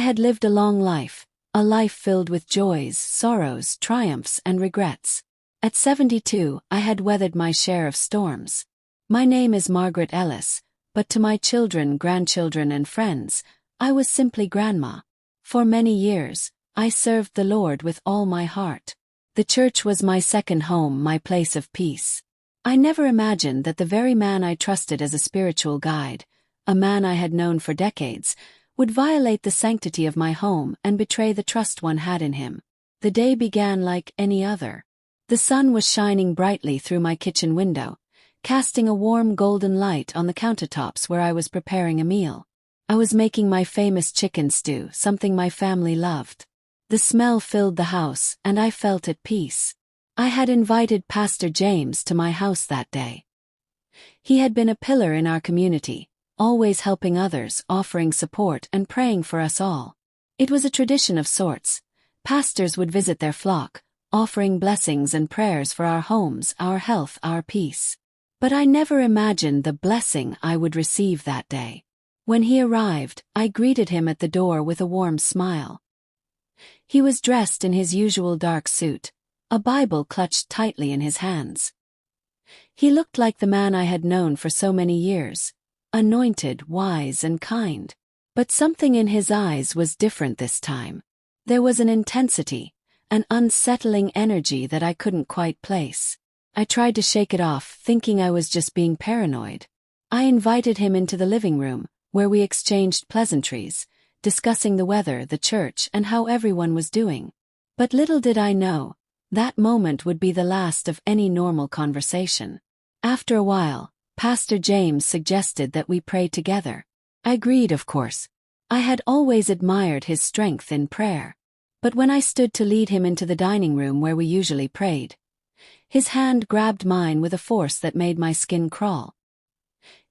had lived a long life, a life filled with joys, sorrows, triumphs, and regrets. At 72, I had weathered my share of storms. My name is Margaret Ellis, but to my children, grandchildren, and friends, I was simply Grandma. For many years, I served the Lord with all my heart. The church was my second home, my place of peace. I never imagined that the very man I trusted as a spiritual guide, a man I had known for decades, would violate the sanctity of my home and betray the trust one had in him. The day began like any other. The sun was shining brightly through my kitchen window, casting a warm golden light on the countertops where I was preparing a meal. I was making my famous chicken stew, something my family loved. The smell filled the house, and I felt at peace. I had invited Pastor James to my house that day. He had been a pillar in our community, always helping others, offering support, and praying for us all. It was a tradition of sorts. Pastors would visit their flock, offering blessings and prayers for our homes, our health, our peace. But I never imagined the blessing I would receive that day. When he arrived, I greeted him at the door with a warm smile. He was dressed in his usual dark suit, a Bible clutched tightly in his hands. He looked like the man I had known for so many years, anointed, wise, and kind. But something in his eyes was different this time. There was an intensity, an unsettling energy that I couldn't quite place. I tried to shake it off, thinking I was just being paranoid. I invited him into the living room, where we exchanged pleasantries, discussing the weather, the church, and how everyone was doing. But little did I know, that moment would be the last of any normal conversation. After a while, Pastor James suggested that we pray together. I agreed, of course. I had always admired his strength in prayer. But when I stood to lead him into the dining room where we usually prayed, his hand grabbed mine with a force that made my skin crawl.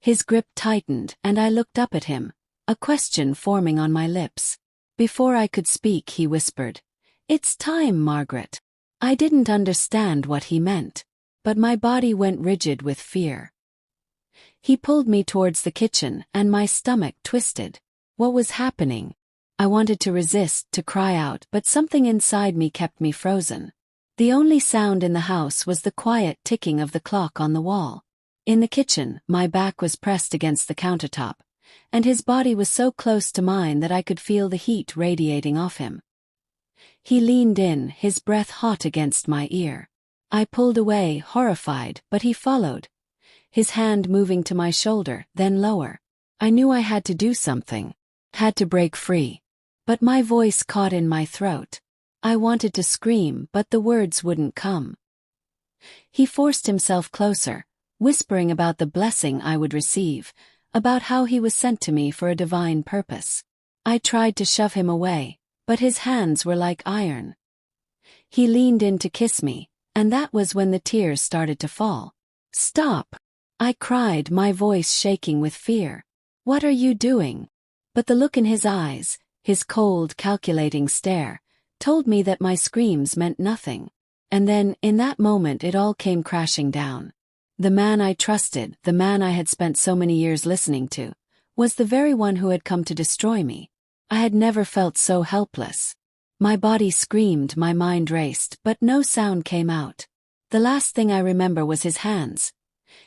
His grip tightened, and I looked up at him, a question forming on my lips. Before I could speak, he whispered, "It's time, Margaret." I didn't understand what he meant, but my body went rigid with fear. He pulled me towards the kitchen, and my stomach twisted. What was happening? I wanted to resist, to cry out, but something inside me kept me frozen. The only sound in the house was the quiet ticking of the clock on the wall. In the kitchen, my back was pressed against the countertop, and his body was so close to mine that I could feel the heat radiating off him. He leaned in, his breath hot against my ear. I pulled away, horrified, but he followed, his hand moving to my shoulder, then lower. I knew I had to do something, had to break free. But my voice caught in my throat. I wanted to scream, but the words wouldn't come. He forced himself closer, whispering about the blessing I would receive, about how he was sent to me for a divine purpose. I tried to shove him away, but his hands were like iron. He leaned in to kiss me, and that was when the tears started to fall. "Stop!" I cried, my voice shaking with fear. "What are you doing?" But the look in his eyes, his cold, calculating stare, told me that my screams meant nothing. And then, in that moment, it all came crashing down. The man I trusted, the man I had spent so many years listening to, was the very one who had come to destroy me. I had never felt so helpless. My body screamed, my mind raced, but no sound came out. The last thing I remember was his hands.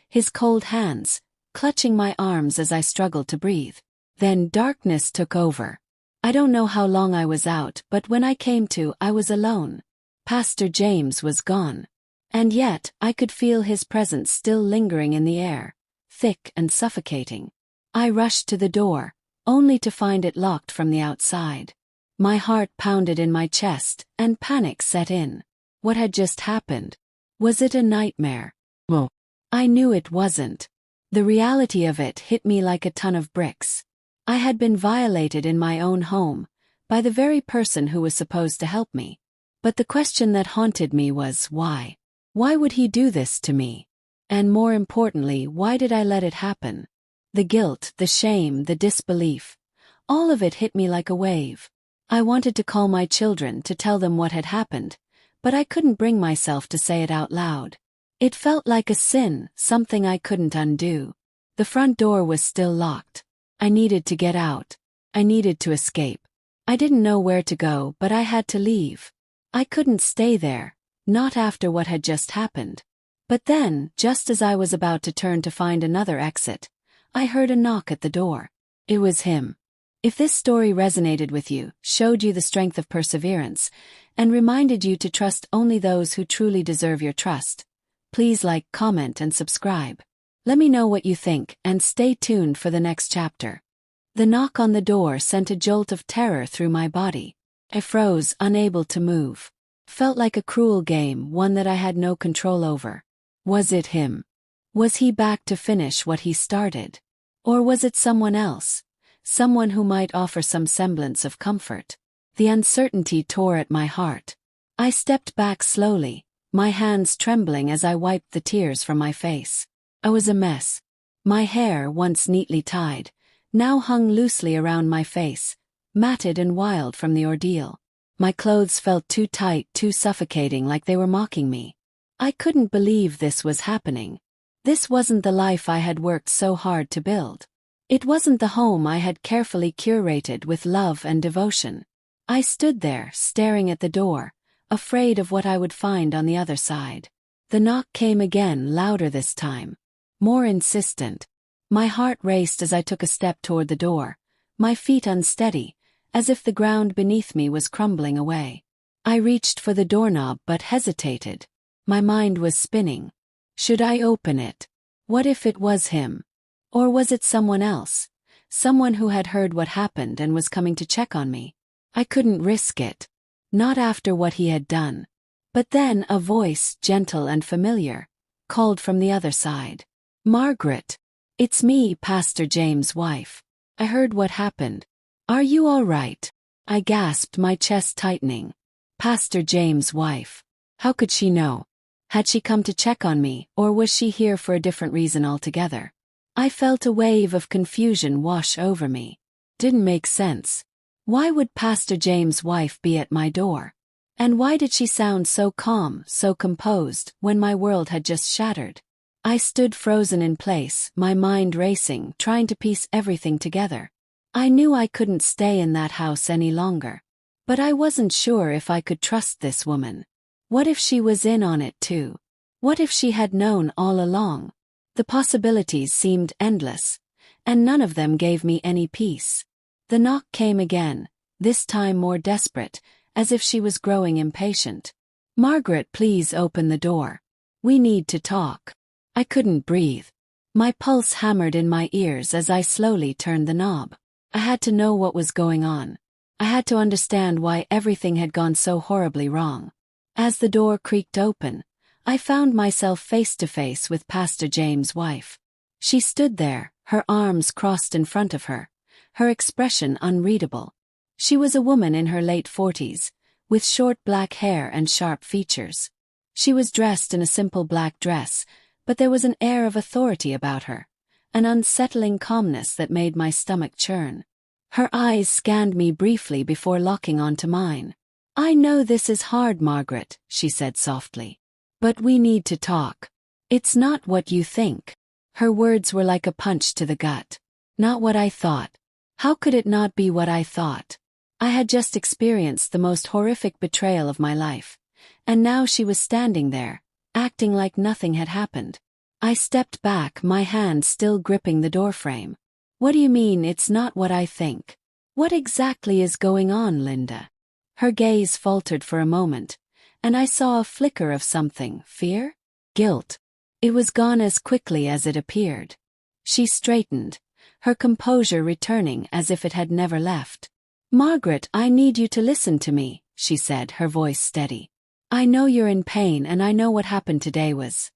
His cold hands, clutching my arms as I struggled to breathe. Then darkness took over. I don't know how long I was out, but when I came to, I was alone. Pastor James was gone. And yet, I could feel his presence still lingering in the air, thick and suffocating. I rushed to the door, only to find it locked from the outside. My heart pounded in my chest, and panic set in. What had just happened? Was it a nightmare? Well, I knew it wasn't. The reality of it hit me like a ton of bricks. I had been violated in my own home, by the very person who was supposed to help me. But the question that haunted me was, why? Why would he do this to me? And more importantly, why did I let it happen? The guilt, the shame, the disbelief. All of it hit me like a wave. I wanted to call my children to tell them what had happened, but I couldn't bring myself to say it out loud. It felt like a sin, something I couldn't undo. The front door was still locked. I needed to get out. I needed to escape. I didn't know where to go, but I had to leave. I couldn't stay there, not after what had just happened. But then, just as I was about to turn to find another exit, I heard a knock at the door. It was him. If this story resonated with you, showed you the strength of perseverance, and reminded you to trust only those who truly deserve your trust, please like, comment, and subscribe. Let me know what you think, and stay tuned for the next chapter. The knock on the door sent a jolt of terror through my body. I froze, unable to move. Felt like a cruel game, one that I had no control over. Was it him? Was he back to finish what he started? Or was it someone else? Someone who might offer some semblance of comfort? The uncertainty tore at my heart. I stepped back slowly, my hands trembling as I wiped the tears from my face. I was a mess. My hair, once neatly tied, now hung loosely around my face, matted and wild from the ordeal. My clothes felt too tight, too suffocating, like they were mocking me. I couldn't believe this was happening. This wasn't the life I had worked so hard to build. It wasn't the home I had carefully curated with love and devotion. I stood there, staring at the door, afraid of what I would find on the other side. The knock came again, louder this time. More insistent. My heart raced as I took a step toward the door, my feet unsteady, as if the ground beneath me was crumbling away. I reached for the doorknob but hesitated. My mind was spinning. Should I open it? What if it was him? Or was it someone else? Someone who had heard what happened and was coming to check on me? I couldn't risk it. Not after what he had done. But then a voice, gentle and familiar, called from the other side. "Margaret. It's me, Pastor James' wife. I heard what happened. Are you all right?" I gasped, my chest tightening. Pastor James' wife. How could she know? Had she come to check on me, or was she here for a different reason altogether? I felt a wave of confusion wash over me. Didn't make sense. Why would Pastor James' wife be at my door? And why did she sound so calm, so composed, when my world had just shattered? I stood frozen in place, my mind racing, trying to piece everything together. I knew I couldn't stay in that house any longer. But I wasn't sure if I could trust this woman. What if she was in on it too? What if she had known all along? The possibilities seemed endless, and none of them gave me any peace. The knock came again, this time more desperate, as if she was growing impatient. "Margaret, please open the door. We need to talk." I couldn't breathe. My pulse hammered in my ears as I slowly turned the knob. I had to know what was going on. I had to understand why everything had gone so horribly wrong. As the door creaked open, I found myself face to face with Pastor James' wife. She stood there, her arms crossed in front of her, her expression unreadable. She was a woman in her late 40s, with short black hair and sharp features. She was dressed in a simple black dress, but there was an air of authority about her, an unsettling calmness that made my stomach churn. Her eyes scanned me briefly before locking onto mine. "I know this is hard, Margaret," she said softly. "But we need to talk. It's not what you think." Her words were like a punch to the gut. Not what I thought. How could it not be what I thought? I had just experienced the most horrific betrayal of my life, and now she was standing there, acting like nothing had happened. I stepped back, my hand still gripping the doorframe. "What do you mean it's not what I think? What exactly is going on, Linda?" Her gaze faltered for a moment, and I saw a flicker of something. Fear? Guilt? It was gone as quickly as it appeared. She straightened, her composure returning as if it had never left. "Margaret, I need you to listen to me," she said, her voice steady. "I know you're in pain and I know what happened today was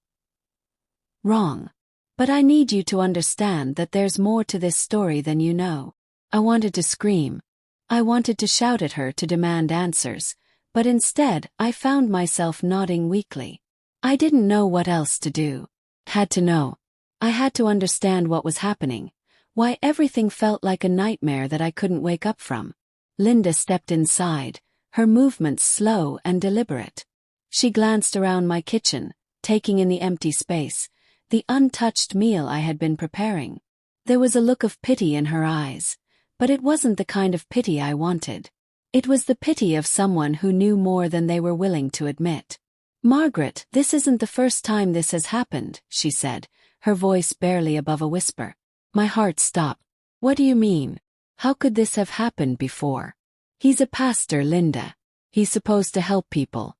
wrong. But I need you to understand that there's more to this story than you know." I wanted to scream. I wanted to shout at her to demand answers, but instead I found myself nodding weakly. I didn't know what else to do. Had to know. I had to understand what was happening, why everything felt like a nightmare that I couldn't wake up from. Linda stepped inside, her movements slow and deliberate. She glanced around my kitchen, taking in the empty space, the untouched meal I had been preparing. There was a look of pity in her eyes, but it wasn't the kind of pity I wanted. It was the pity of someone who knew more than they were willing to admit. "Margaret, this isn't the first time this has happened," she said, her voice barely above a whisper. My heart stopped. "What do you mean? How could this have happened before?" "He's a pastor, Linda. He's supposed to help people.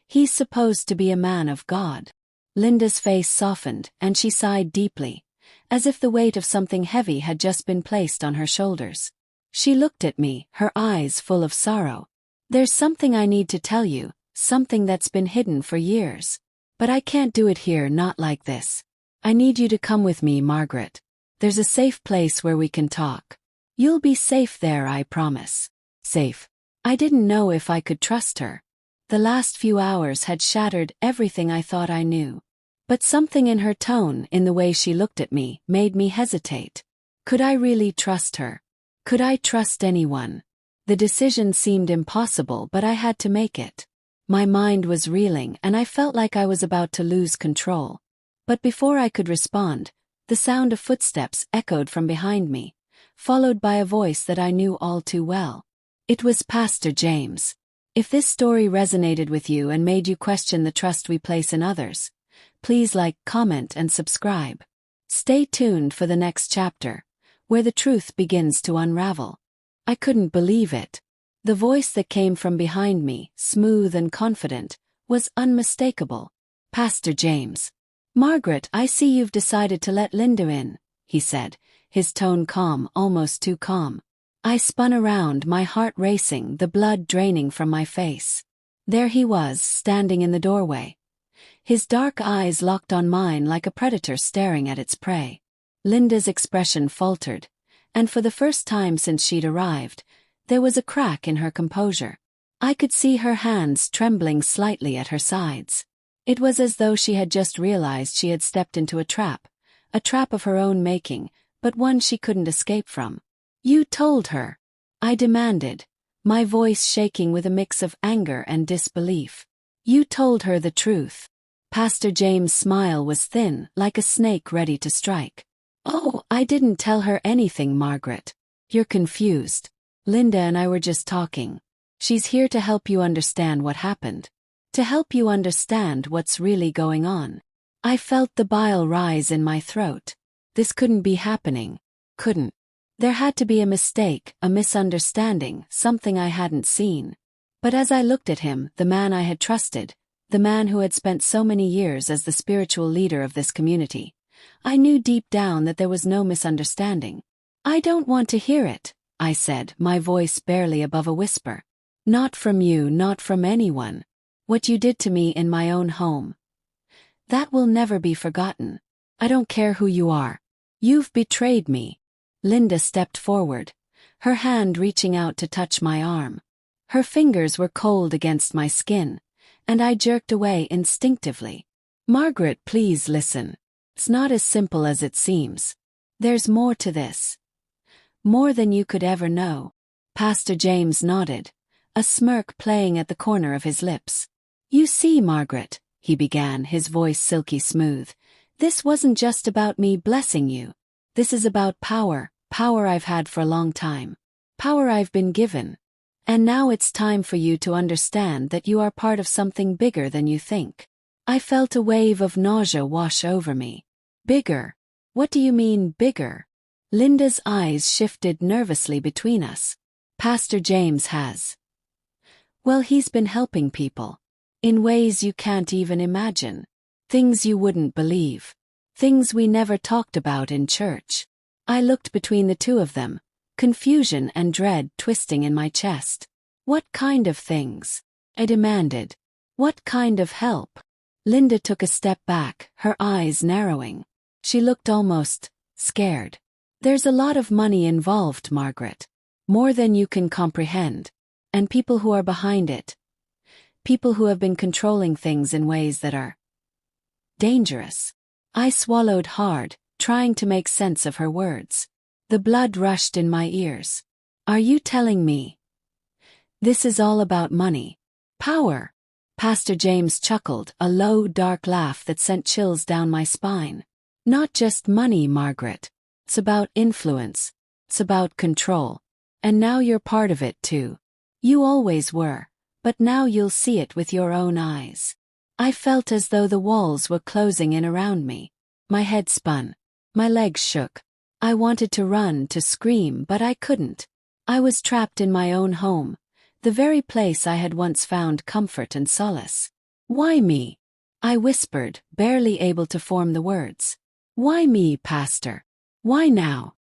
He's supposed to be a man of God." Linda's face softened, and she sighed deeply, as if the weight of something heavy had just been placed on her shoulders. She looked at me, her eyes full of sorrow. "There's something I need to tell you, something that's been hidden for years. But I can't do it here, not like this. I need you to come with me, Margaret. There's a safe place where we can talk. You'll be safe there, I promise." Safe. I didn't know if I could trust her. The last few hours had shattered everything I thought I knew. But something in her tone, in the way she looked at me, made me hesitate. Could I really trust her? Could I trust anyone? The decision seemed impossible, but I had to make it. My mind was reeling, and I felt like I was about to lose control. But before I could respond, the sound of footsteps echoed from behind me, followed by a voice that I knew all too well. It was Pastor James. If this story resonated with you and made you question the trust we place in others, please like, comment, and subscribe. Stay tuned for the next chapter, where the truth begins to unravel. I couldn't believe it. The voice that came from behind me, smooth and confident, was unmistakable. "Pastor James." "Margaret, I see you've decided to let Linda in," he said, his tone calm, almost too calm. I spun around, my heart racing, the blood draining from my face. There he was, standing in the doorway. His dark eyes locked on mine like a predator staring at its prey. Linda's expression faltered, and for the first time since she'd arrived, there was a crack in her composure. I could see her hands trembling slightly at her sides. It was as though she had just realized she had stepped into a trap of her own making, but one she couldn't escape from. "You told her?" I demanded, my voice shaking with a mix of anger and disbelief. "You told her the truth?" Pastor James' smile was thin, like a snake ready to strike. "Oh, I didn't tell her anything, Margaret. You're confused. Linda and I were just talking. She's here to help you understand what happened. To help you understand what's really going on." I felt the bile rise in my throat. This couldn't be happening. Couldn't. There had to be a mistake, a misunderstanding, something I hadn't seen. But as I looked at him, the man I had trusted, the man who had spent so many years as the spiritual leader of this community, I knew deep down that there was no misunderstanding. "I don't want to hear it," I said, my voice barely above a whisper. "Not from you, not from anyone. What you did to me in my own home. That will never be forgotten. I don't care who you are. You've betrayed me." Linda stepped forward, her hand reaching out to touch my arm. Her fingers were cold against my skin, and I jerked away instinctively. "Margaret, please listen. It's not as simple as it seems. There's more to this. More than you could ever know." Pastor James nodded, a smirk playing at the corner of his lips. "You see, Margaret," he began, his voice silky smooth, "this wasn't just about me blessing you. This is about power I've had for a long time. Power I've been given. And now it's time for you to understand that you are part of something bigger than you think." I felt a wave of nausea wash over me. "Bigger? What do you mean, bigger?" Linda's eyes shifted nervously between us. "Pastor James has. Well, he's been helping people. In ways you can't even imagine. Things you wouldn't believe. Things we never talked about in church." I looked between the two of them, confusion and dread twisting in my chest. "What kind of things?" I demanded. "What kind of help?" Linda took a step back, her eyes narrowing. She looked almost scared. "There's a lot of money involved, Margaret. More than you can comprehend. And people who are behind it. People who have been controlling things in ways that are dangerous." I swallowed hard, trying to make sense of her words. The blood rushed in my ears. "Are you telling me this is all about money? Power?" Pastor James chuckled, a low, dark laugh that sent chills down my spine. "Not just money, Margaret. It's about influence. It's about control. And now you're part of it too. You always were, but now you'll see it with your own eyes. I felt as though the walls were closing in around me. My head spun. My legs shook. I wanted to run, to scream, but I couldn't. I was trapped in my own home, the very place I had once found comfort and solace. Why me? I whispered, barely able to form the words. Why me, Pastor? Why now?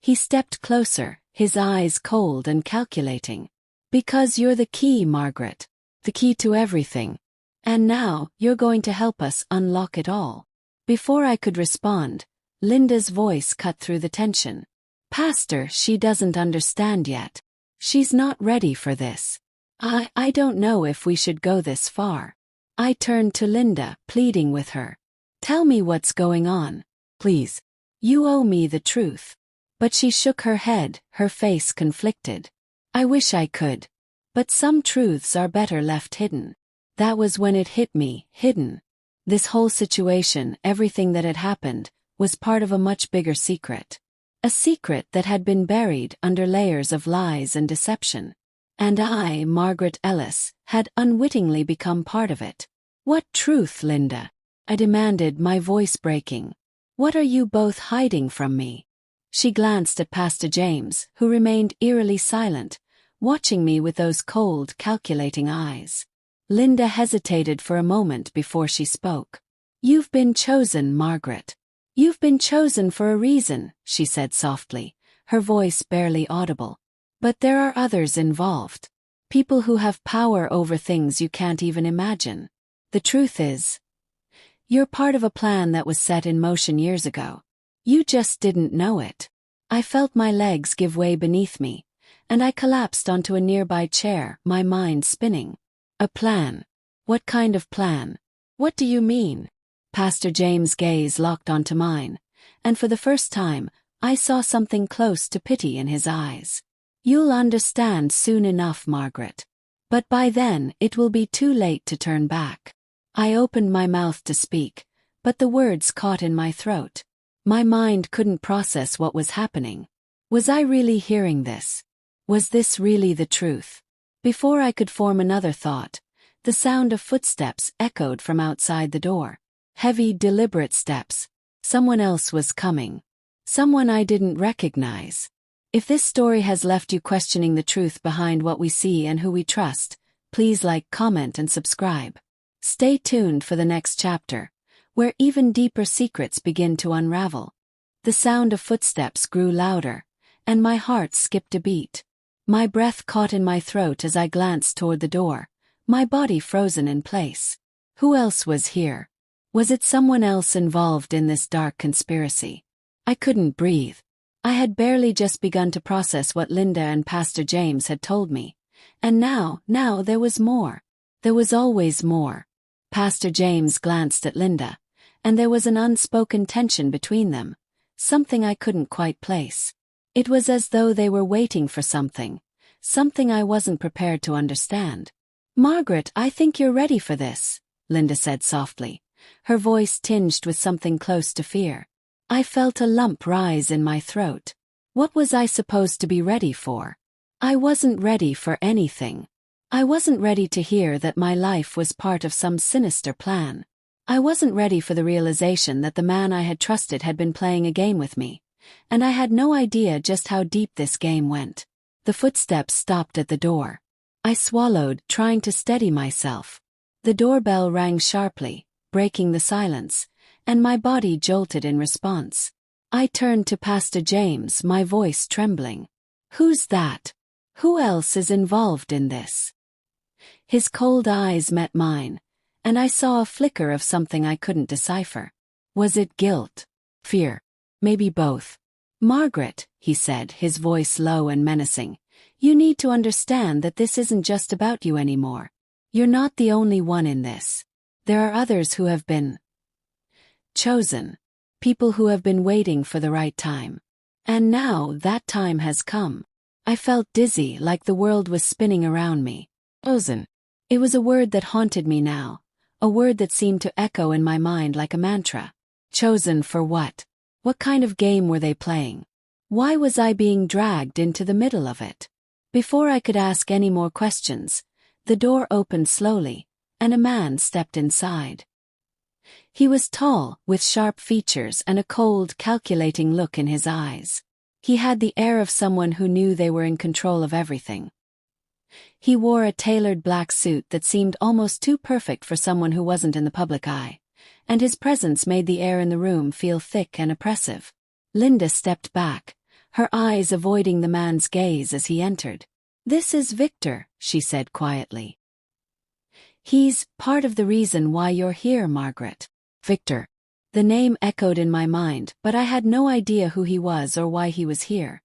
He stepped closer, his eyes cold and calculating. Because you're the key, Margaret. The key to everything. And now, you're going to help us unlock it all. Before I could respond, Linda's voice cut through the tension. Pastor, she doesn't understand yet. She's not ready for this. I don't know if we should go this far. I turned to Linda, pleading with her. Tell me what's going on, please. You owe me the truth. But she shook her head, her face conflicted. I wish I could. But some truths are better left hidden. That was when it hit me, hidden. This whole situation, everything that had happened, was part of a much bigger secret. A secret that had been buried under layers of lies and deception. And I, Margaret Ellis, had unwittingly become part of it. What truth, Linda? I demanded, my voice breaking. What are you both hiding from me? She glanced at Pastor James, who remained eerily silent, watching me with those cold, calculating eyes. Linda hesitated for a moment before she spoke. You've been chosen, Margaret. You've been chosen for a reason, she said softly, her voice barely audible. But there are others involved. People who have power over things you can't even imagine. The truth is, you're part of a plan that was set in motion years ago. You just didn't know it. I felt my legs give way beneath me, and I collapsed onto a nearby chair, my mind spinning. A plan? What kind of plan? What do you mean? Pastor James' gaze locked onto mine, and for the first time, I saw something close to pity in his eyes. You'll understand soon enough, Margaret. But by then, it will be too late to turn back. I opened my mouth to speak, but the words caught in my throat. My mind couldn't process what was happening. Was I really hearing this? Was this really the truth? Before I could form another thought, the sound of footsteps echoed from outside the door. Heavy, deliberate steps. Someone else was coming. Someone I didn't recognize. If this story has left you questioning the truth behind what we see and who we trust, please like, comment, and subscribe. Stay tuned for the next chapter, where even deeper secrets begin to unravel. The sound of footsteps grew louder, and my heart skipped a beat. My breath caught in my throat as I glanced toward the door, my body frozen in place. Who else was here? Was it someone else involved in this dark conspiracy? I couldn't breathe. I had barely just begun to process what Linda and Pastor James had told me. And now there was more. There was always more. Pastor James glanced at Linda, and there was an unspoken tension between them, something I couldn't quite place. It was as though they were waiting for something I wasn't prepared to understand. Margaret, I think you're ready for this, Linda said softly, her voice tinged with something close to fear. I felt a lump rise in my throat. What was I supposed to be ready for? I wasn't ready for anything. I wasn't ready to hear that my life was part of some sinister plan. I wasn't ready for the realization that the man I had trusted had been playing a game with me, and I had no idea just how deep this game went. The footsteps stopped at the door. I swallowed, trying to steady myself. The doorbell rang sharply, breaking the silence, and my body jolted in response. I turned to Pastor James, my voice trembling. Who's that? Who else is involved in this? His cold eyes met mine, and I saw a flicker of something I couldn't decipher. Was it guilt? Fear? Maybe both. Margaret, he said, his voice low and menacing, you need to understand that this isn't just about you anymore. You're not the only one in this. There are others who have been chosen. People who have been waiting for the right time. And now that time has come. I felt dizzy, like the world was spinning around me. Chosen. It was a word that haunted me now, a word that seemed to echo in my mind like a mantra. Chosen for what? What kind of game were they playing? Why was I being dragged into the middle of it? Before I could ask any more questions, the door opened slowly, and a man stepped inside. He was tall, with sharp features and a cold, calculating look in his eyes. He had the air of someone who knew they were in control of everything. He wore a tailored black suit that seemed almost too perfect for someone who wasn't in the public eye, and his presence made the air in the room feel thick and oppressive. Linda stepped back, her eyes avoiding the man's gaze as he entered. "This is Victor," she said quietly. "He's part of the reason why you're here, Margaret." Victor. The name echoed in my mind, but I had no idea who he was or why he was here.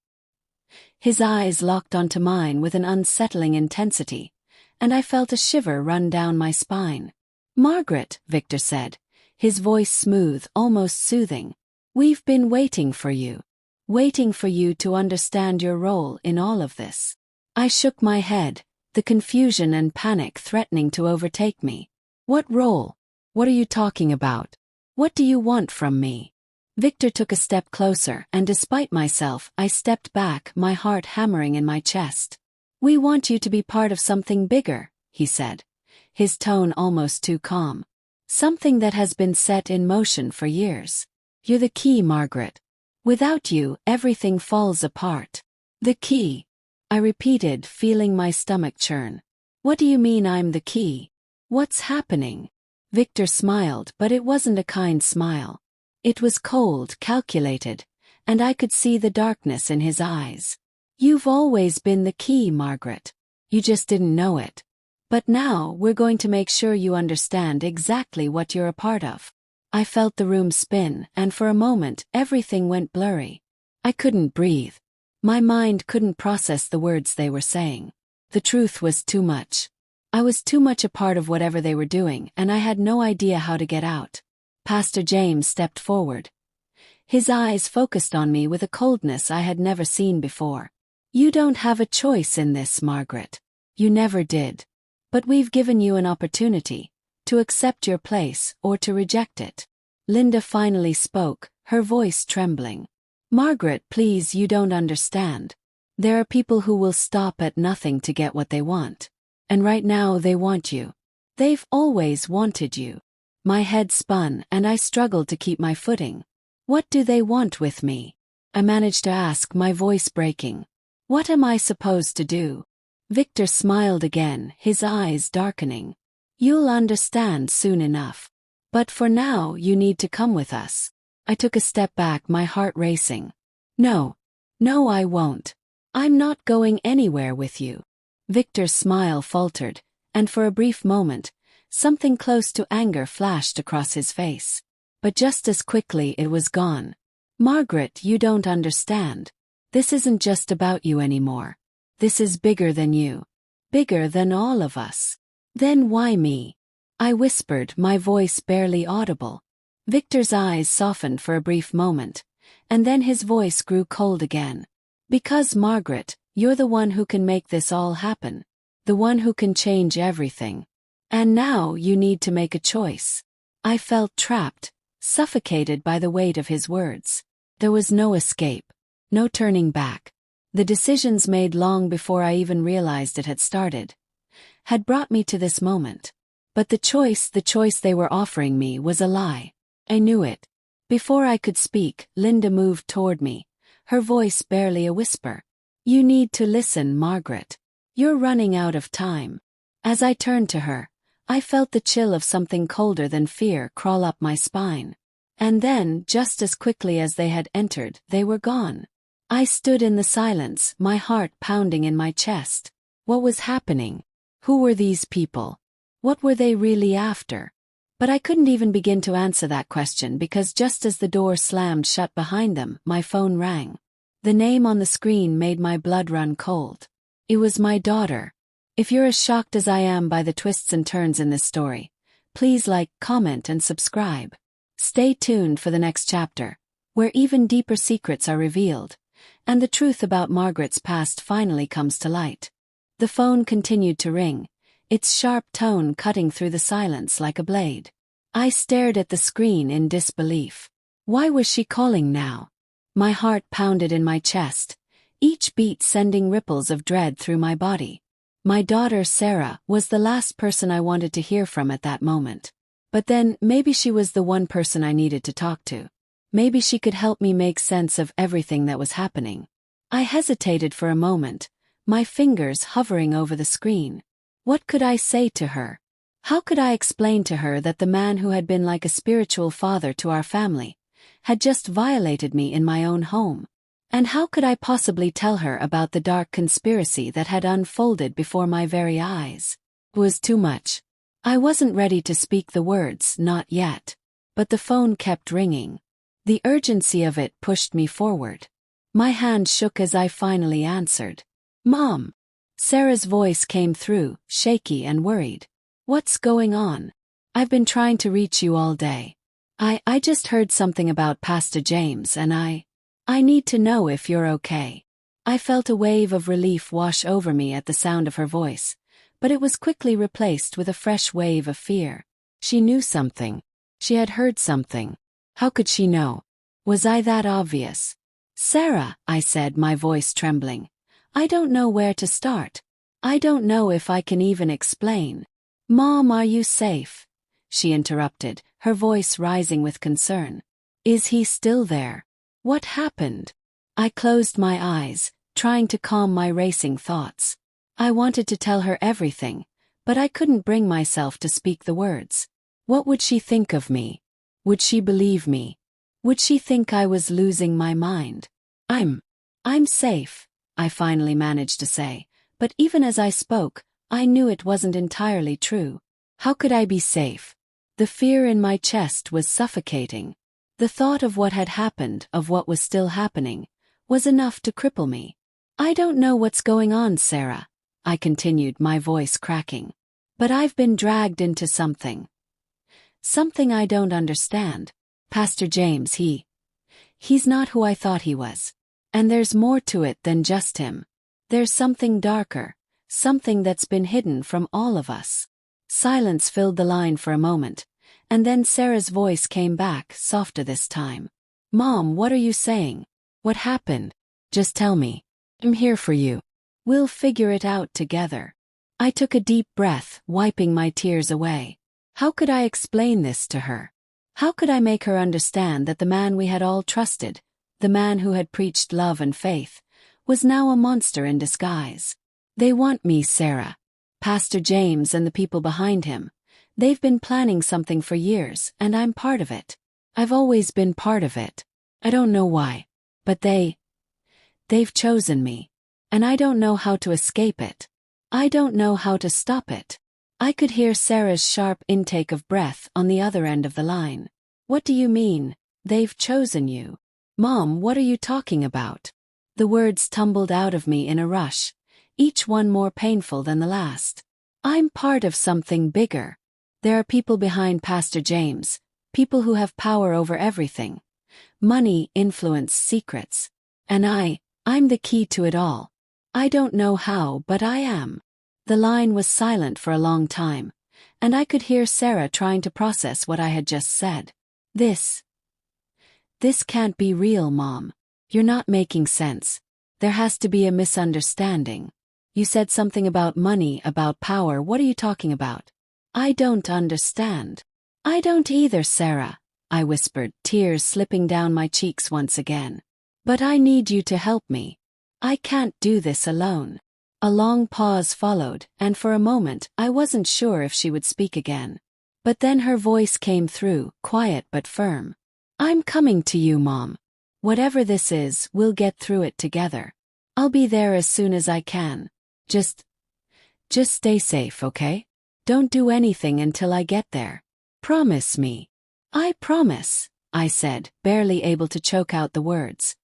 His eyes locked onto mine with an unsettling intensity, and I felt a shiver run down my spine. "Margaret," Victor said, his voice smooth, almost soothing. "We've been waiting for you. Waiting for you to understand your role in all of this." I shook my head, the confusion and panic threatening to overtake me. "What role? What are you talking about? What do you want from me?" Victor took a step closer, and despite myself, I stepped back, my heart hammering in my chest. "We want you to be part of something bigger," he said, his tone almost too calm. "Something that has been set in motion for years. You're the key, Margaret. Without you, everything falls apart." "The key?" I repeated, feeling my stomach churn. "What do you mean I'm the key? What's happening?" Victor smiled, but it wasn't a kind smile. It was cold, calculated, and I could see the darkness in his eyes. "You've always been the key, Margaret. You just didn't know it. But now we're going to make sure you understand exactly what you're a part of." I felt the room spin, and for a moment everything went blurry. I couldn't breathe. My mind couldn't process the words they were saying. The truth was too much. I was too much a part of whatever they were doing, and I had no idea how to get out. Pastor James stepped forward. His eyes focused on me with a coldness I had never seen before. "You don't have a choice in this, Margaret. You never did. But we've given you an opportunity to accept your place or to reject it." Linda finally spoke, her voice trembling. "Margaret, please, you don't understand. There are people who will stop at nothing to get what they want. And right now they want you. They've always wanted you." My head spun, and I struggled to keep my footing. "What do they want with me?" I managed to ask, my voice breaking. "What am I supposed to do?" Victor smiled again, his eyes darkening. "You'll understand soon enough. But for now you need to come with us." I took a step back, my heart racing. No, I won't. I'm not going anywhere with you." Victor's smile faltered, and for a brief moment, something close to anger flashed across his face. But just as quickly it was gone. "Margaret, you don't understand. This isn't just about you anymore. This is bigger than you. Bigger than all of us." "Then why me?" I whispered, my voice barely audible. Victor's eyes softened for a brief moment, and then his voice grew cold again. "Because, Margaret, you're the one who can make this all happen. The one who can change everything. And now you need to make a choice." I felt trapped, suffocated by the weight of his words. There was no escape, no turning back. The decisions made long before I even realized it had started had brought me to this moment. But the choice they were offering me was a lie. I knew it. Before I could speak, Linda moved toward me, her voice barely a whisper. "You need to listen, Margaret. You're running out of time." As I turned to her, I felt the chill of something colder than fear crawl up my spine. And then, just as quickly as they had entered, they were gone. I stood in the silence, my heart pounding in my chest. What was happening? Who were these people? What were they really after? But I couldn't even begin to answer that question because just as the door slammed shut behind them, my phone rang. The name on the screen made my blood run cold. It was my daughter. If you're as shocked as I am by the twists and turns in this story, please like, comment, and subscribe. Stay tuned for the next chapter, where even deeper secrets are revealed, and the truth about Margaret's past finally comes to light. The phone continued to ring, its sharp tone cutting through the silence like a blade. I stared at the screen in disbelief. Why was she calling now? My heart pounded in my chest, each beat sending ripples of dread through my body. My daughter Sarah was the last person I wanted to hear from at that moment. But then, maybe she was the one person I needed to talk to. Maybe she could help me make sense of everything that was happening. I hesitated for a moment, my fingers hovering over the screen. What could I say to her? How could I explain to her that the man who had been like a spiritual father to our family had just violated me in my own home? And how could I possibly tell her about the dark conspiracy that had unfolded before my very eyes? It was too much. I wasn't ready to speak the words, not yet. But the phone kept ringing. The urgency of it pushed me forward. My hand shook as I finally answered. "Mom." Sarah's voice came through, shaky and worried. "What's going on? I've been trying to reach you all day. I just heard something about Pastor James and I need to know if you're okay." I felt a wave of relief wash over me at the sound of her voice, but it was quickly replaced with a fresh wave of fear. She knew something. She had heard something. How could she know? Was I that obvious? "Sarah," I said, my voice trembling. "I don't know where to start. I don't know if I can even explain." "Mom, are you safe?" she interrupted, her voice rising with concern. "Is he still there? What happened?" I closed my eyes, trying to calm my racing thoughts. I wanted to tell her everything, but I couldn't bring myself to speak the words. What would she think of me? Would she believe me? Would she think I was losing my mind? I'm safe," I finally managed to say, but even as I spoke, I knew it wasn't entirely true. How could I be safe? The fear in my chest was suffocating. The thought of what had happened, of what was still happening, was enough to cripple me. "I don't know what's going on, Sarah," I continued, my voice cracking. "But I've been dragged into something. Something I don't understand. Pastor James, he's not who I thought he was. And there's more to it than just him. There's something darker, something that's been hidden from all of us." Silence filled the line for a moment, and then Sarah's voice came back, softer this time. "Mom, what are you saying? What happened? Just tell me. I'm here for you. We'll figure it out together." I took a deep breath, wiping my tears away. How could I explain this to her? How could I make her understand that the man we had all trusted, the man who had preached love and faith, was now a monster in disguise? "They want me, Sarah. Pastor James and the people behind him. They've been planning something for years, and I'm part of it. I've always been part of it. I don't know why. But they've chosen me. And I don't know how to escape it. I don't know how to stop it." I could hear Sarah's sharp intake of breath on the other end of the line. "What do you mean, they've chosen you? Mom, what are you talking about?" The words tumbled out of me in a rush, each one more painful than the last. "I'm part of something bigger. There are people behind Pastor James, people who have power over everything. Money, influence, secrets. And I'm the key to it all. I don't know how, but I am." The line was silent for a long time, and I could hear Sarah trying to process what I had just said. This can't be real, Mom. You're not making sense. There has to be a misunderstanding. You said something about money, about power. What are you talking about? I don't understand." "I don't either, Sarah," I whispered, tears slipping down my cheeks once again. "But I need you to help me. I can't do this alone." A long pause followed, and for a moment I wasn't sure if she would speak again. But then her voice came through, quiet but firm. "I'm coming to you, Mom. Whatever this is, we'll get through it together. I'll be there as soon as I can. Just stay safe, okay? Don't do anything until I get there. Promise me." "I promise," I said, barely able to choke out the words.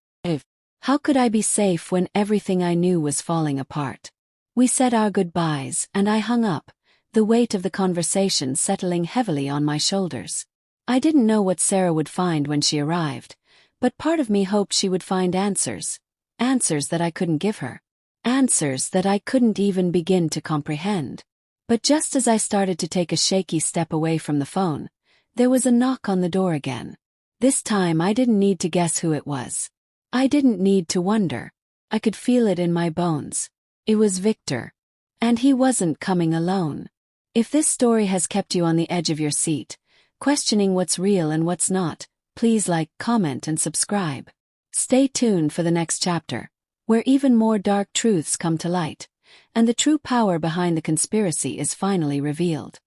How could I be safe when everything I knew was falling apart? We said our goodbyes, and I hung up, the weight of the conversation settling heavily on my shoulders. I didn't know what Sarah would find when she arrived, but part of me hoped she would find answers. Answers that I couldn't give her. Answers that I couldn't even begin to comprehend. But just as I started to take a shaky step away from the phone, there was a knock on the door again. This time I didn't need to guess who it was. I didn't need to wonder. I could feel it in my bones. It was Victor. And he wasn't coming alone. If this story has kept you on the edge of your seat, questioning what's real and what's not, please like, comment, and subscribe. Stay tuned for the next chapter, where even more dark truths come to light, and the true power behind the conspiracy is finally revealed.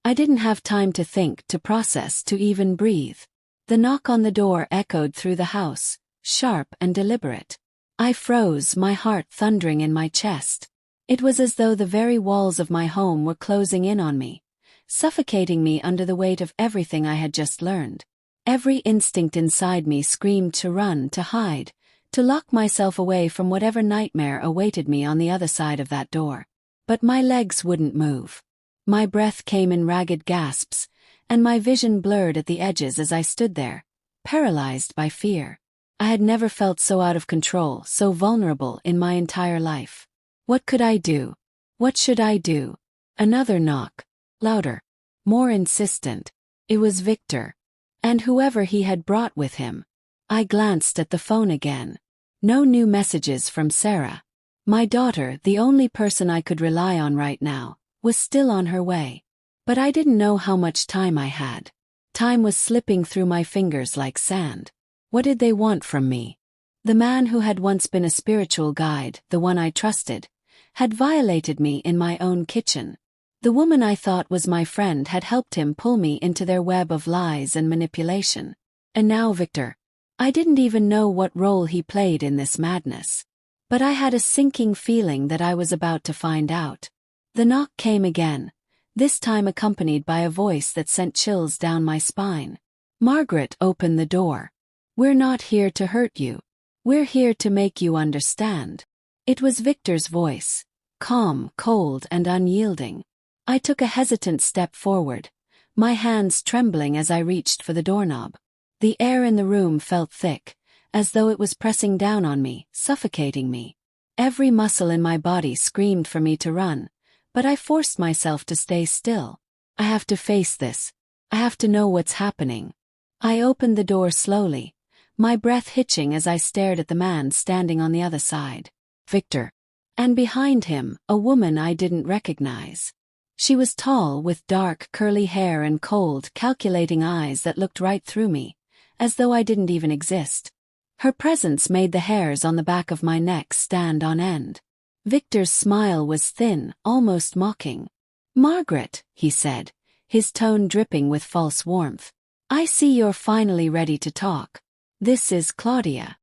I didn't have time to think, to process, to even breathe. The knock on the door echoed through the house, sharp and deliberate. I froze, my heart thundering in my chest. It was as though the very walls of my home were closing in on me, suffocating me under the weight of everything I had just learned. Every instinct inside me screamed to run, to hide, to lock myself away from whatever nightmare awaited me on the other side of that door. But my legs wouldn't move. My breath came in ragged gasps, and my vision blurred at the edges as I stood there, paralyzed by fear. I had never felt so out of control, so vulnerable in my entire life. What could I do? What should I do? Another knock. Louder. More insistent. It was Victor. And whoever he had brought with him. I glanced at the phone again. No new messages from Sarah. My daughter, the only person I could rely on right now, was still on her way. But I didn't know how much time I had. Time was slipping through my fingers like sand. What did they want from me? The man who had once been a spiritual guide, the one I trusted, had violated me in my own kitchen. The woman I thought was my friend had helped him pull me into their web of lies and manipulation. And now Victor. I didn't even know what role he played in this madness. But I had a sinking feeling that I was about to find out. The knock came again, this time accompanied by a voice that sent chills down my spine. Margaret, open the door. We're not here to hurt you. We're here to make you understand. It was Victor's voice, calm, cold, and unyielding. I took a hesitant step forward, my hands trembling as I reached for the doorknob. The air in the room felt thick, as though it was pressing down on me, suffocating me. Every muscle in my body screamed for me to run, but I forced myself to stay still. I have to face this. I have to know what's happening. I opened the door slowly, my breath hitching as I stared at the man standing on the other side. Victor. And behind him, a woman I didn't recognize. She was tall, with dark, curly hair and cold, calculating eyes that looked right through me, as though I didn't even exist. Her presence made the hairs on the back of my neck stand on end. Victor's smile was thin, almost mocking. Margaret, he said, his tone dripping with false warmth. I see you're finally ready to talk. This is Claudia.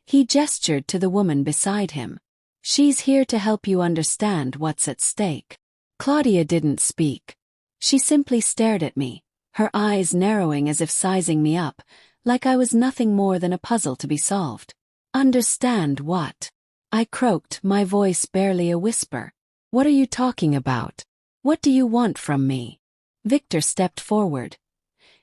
He gestured to the woman beside him. She's here to help you understand what's at stake. Claudia didn't speak. She simply stared at me, her eyes narrowing as if sizing me up, like I was nothing more than a puzzle to be solved. Understand what? I croaked, my voice barely a whisper. What are you talking about? What do you want from me? Victor stepped forward,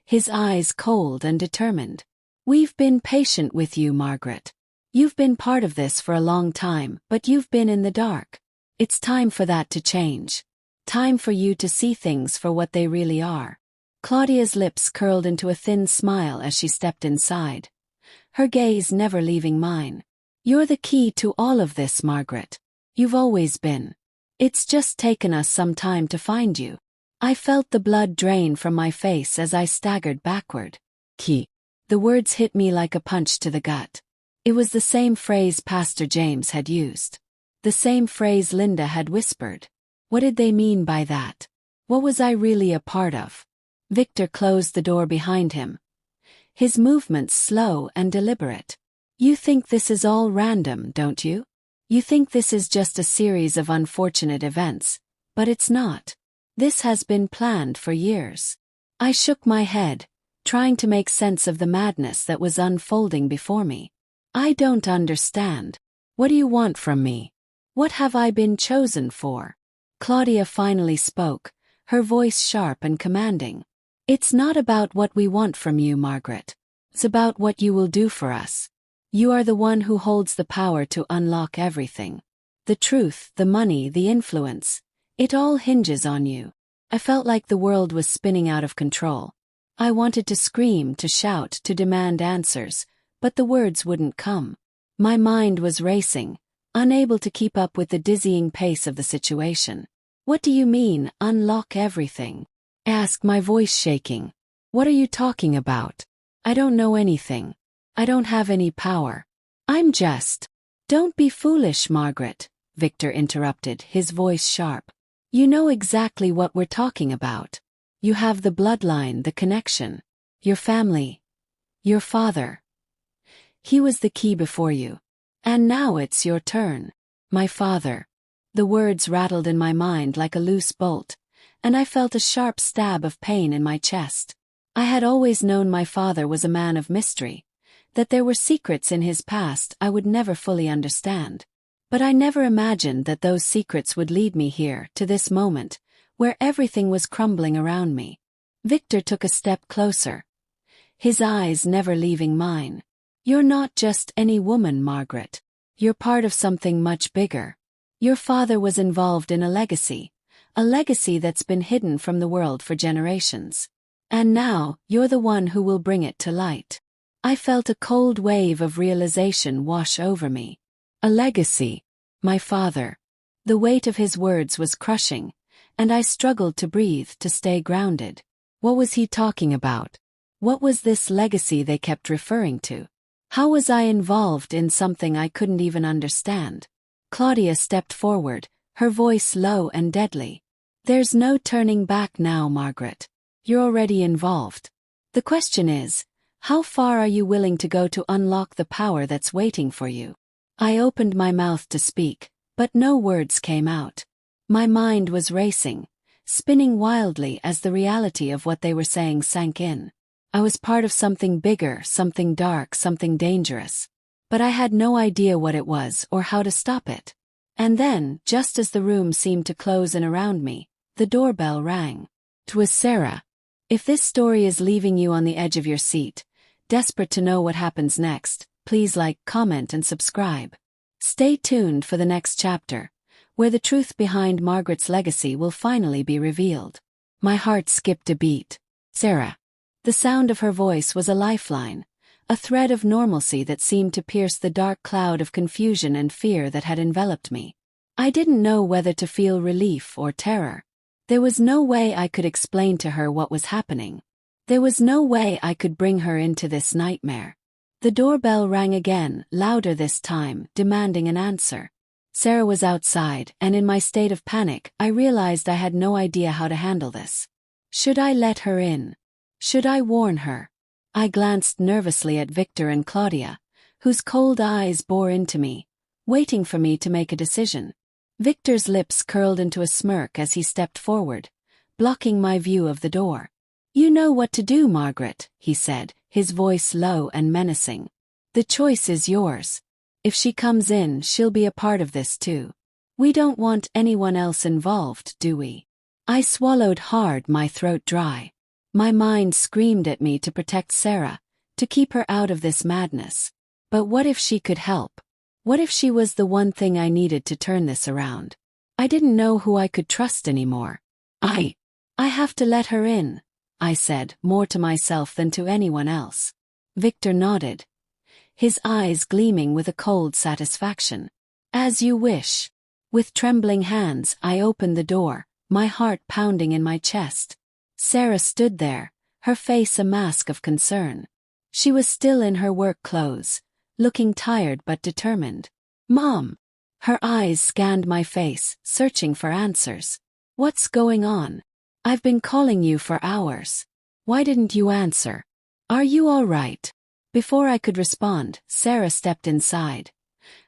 his eyes cold and determined. We've been patient with you, Margaret. You've been part of this for a long time, but you've been in the dark. It's time for that to change. Time for you to see things for what they really are. Claudia's lips curled into a thin smile as she stepped inside, her gaze never leaving mine. You're the key to all of this, Margaret. You've always been. It's just taken us some time to find you. I felt the blood drain from my face as I staggered backward. Key. The words hit me like a punch to the gut. It was the same phrase Pastor James had used. The same phrase Linda had whispered. What did they mean by that? What was I really a part of? Victor closed the door behind him, his movements slow and deliberate. You think this is all random, don't you? You think this is just a series of unfortunate events, but it's not. This has been planned for years. I shook my head, trying to make sense of the madness that was unfolding before me. I don't understand. What do you want from me? What have I been chosen for? Claudia finally spoke, her voice sharp and commanding. It's not about what we want from you, Margaret. It's about what you will do for us. You are the one who holds the power to unlock everything. The truth, the money, the influence. It all hinges on you. I felt like the world was spinning out of control. I wanted to scream, to shout, to demand answers, but the words wouldn't come. My mind was racing, unable to keep up with the dizzying pace of the situation. "What do you mean, unlock everything?" I asked, my voice shaking. "What are you talking about? I don't know anything. I don't have any power. I'm just—" "Don't be foolish, Margaret," Victor interrupted, his voice sharp. "You know exactly what we're talking about. You have the bloodline, the connection. Your family. Your father. He was the key before you. And now it's your turn." "My father." The words rattled in my mind like a loose bolt, and I felt a sharp stab of pain in my chest. I had always known my father was a man of mystery, that there were secrets in his past I would never fully understand. But I never imagined that those secrets would lead me here, to this moment, where everything was crumbling around me. Victor took a step closer, his eyes never leaving mine. "You're not just any woman, Margaret. You're part of something much bigger. Your father was involved in a legacy that's been hidden from the world for generations. And now, you're the one who will bring it to light." I felt a cold wave of realization wash over me. A legacy. My father. The weight of his words was crushing, and I struggled to breathe, to stay grounded. What was he talking about? What was this legacy they kept referring to? How was I involved in something I couldn't even understand? Claudia stepped forward, her voice low and deadly. "There's no turning back now, Margaret. You're already involved. The question is, how far are you willing to go to unlock the power that's waiting for you?" I opened my mouth to speak, but no words came out. My mind was racing, spinning wildly as the reality of what they were saying sank in. I was part of something bigger, something dark, something dangerous. But I had no idea what it was or how to stop it. And then, just as the room seemed to close in around me, the doorbell rang. It was Sarah. If this story is leaving you on the edge of your seat, desperate to know what happens next, please like, comment, and subscribe. Stay tuned for the next chapter, where the truth behind Margaret's legacy will finally be revealed. My heart skipped a beat. Sarah. The sound of her voice was a lifeline, a thread of normalcy that seemed to pierce the dark cloud of confusion and fear that had enveloped me. I didn't know whether to feel relief or terror. There was no way I could explain to her what was happening. There was no way I could bring her into this nightmare. The doorbell rang again, louder this time, demanding an answer. Sarah was outside, and in my state of panic, I realized I had no idea how to handle this. Should I let her in? Should I warn her? I glanced nervously at Victor and Claudia, whose cold eyes bore into me, waiting for me to make a decision. Victor's lips curled into a smirk as he stepped forward, blocking my view of the door. "You know what to do, Margaret," he said, his voice low and menacing. "The choice is yours. If she comes in, she'll be a part of this too. We don't want anyone else involved, do we?" I swallowed hard, my throat dry. My mind screamed at me to protect Sarah, to keep her out of this madness. But what if she could help? What if she was the one thing I needed to turn this around? I didn't know who I could trust anymore. I have to let her in," I said, more to myself than to anyone else. Victor nodded, his eyes gleaming with a cold satisfaction. "As you wish." With trembling hands, I opened the door, my heart pounding in my chest. Sarah stood there, her face a mask of concern. She was still in her work clothes, looking tired but determined. "Mom!" Her eyes scanned my face, searching for answers. "What's going on? I've been calling you for hours. Why didn't you answer? Are you all right?" Before I could respond, Sarah stepped inside,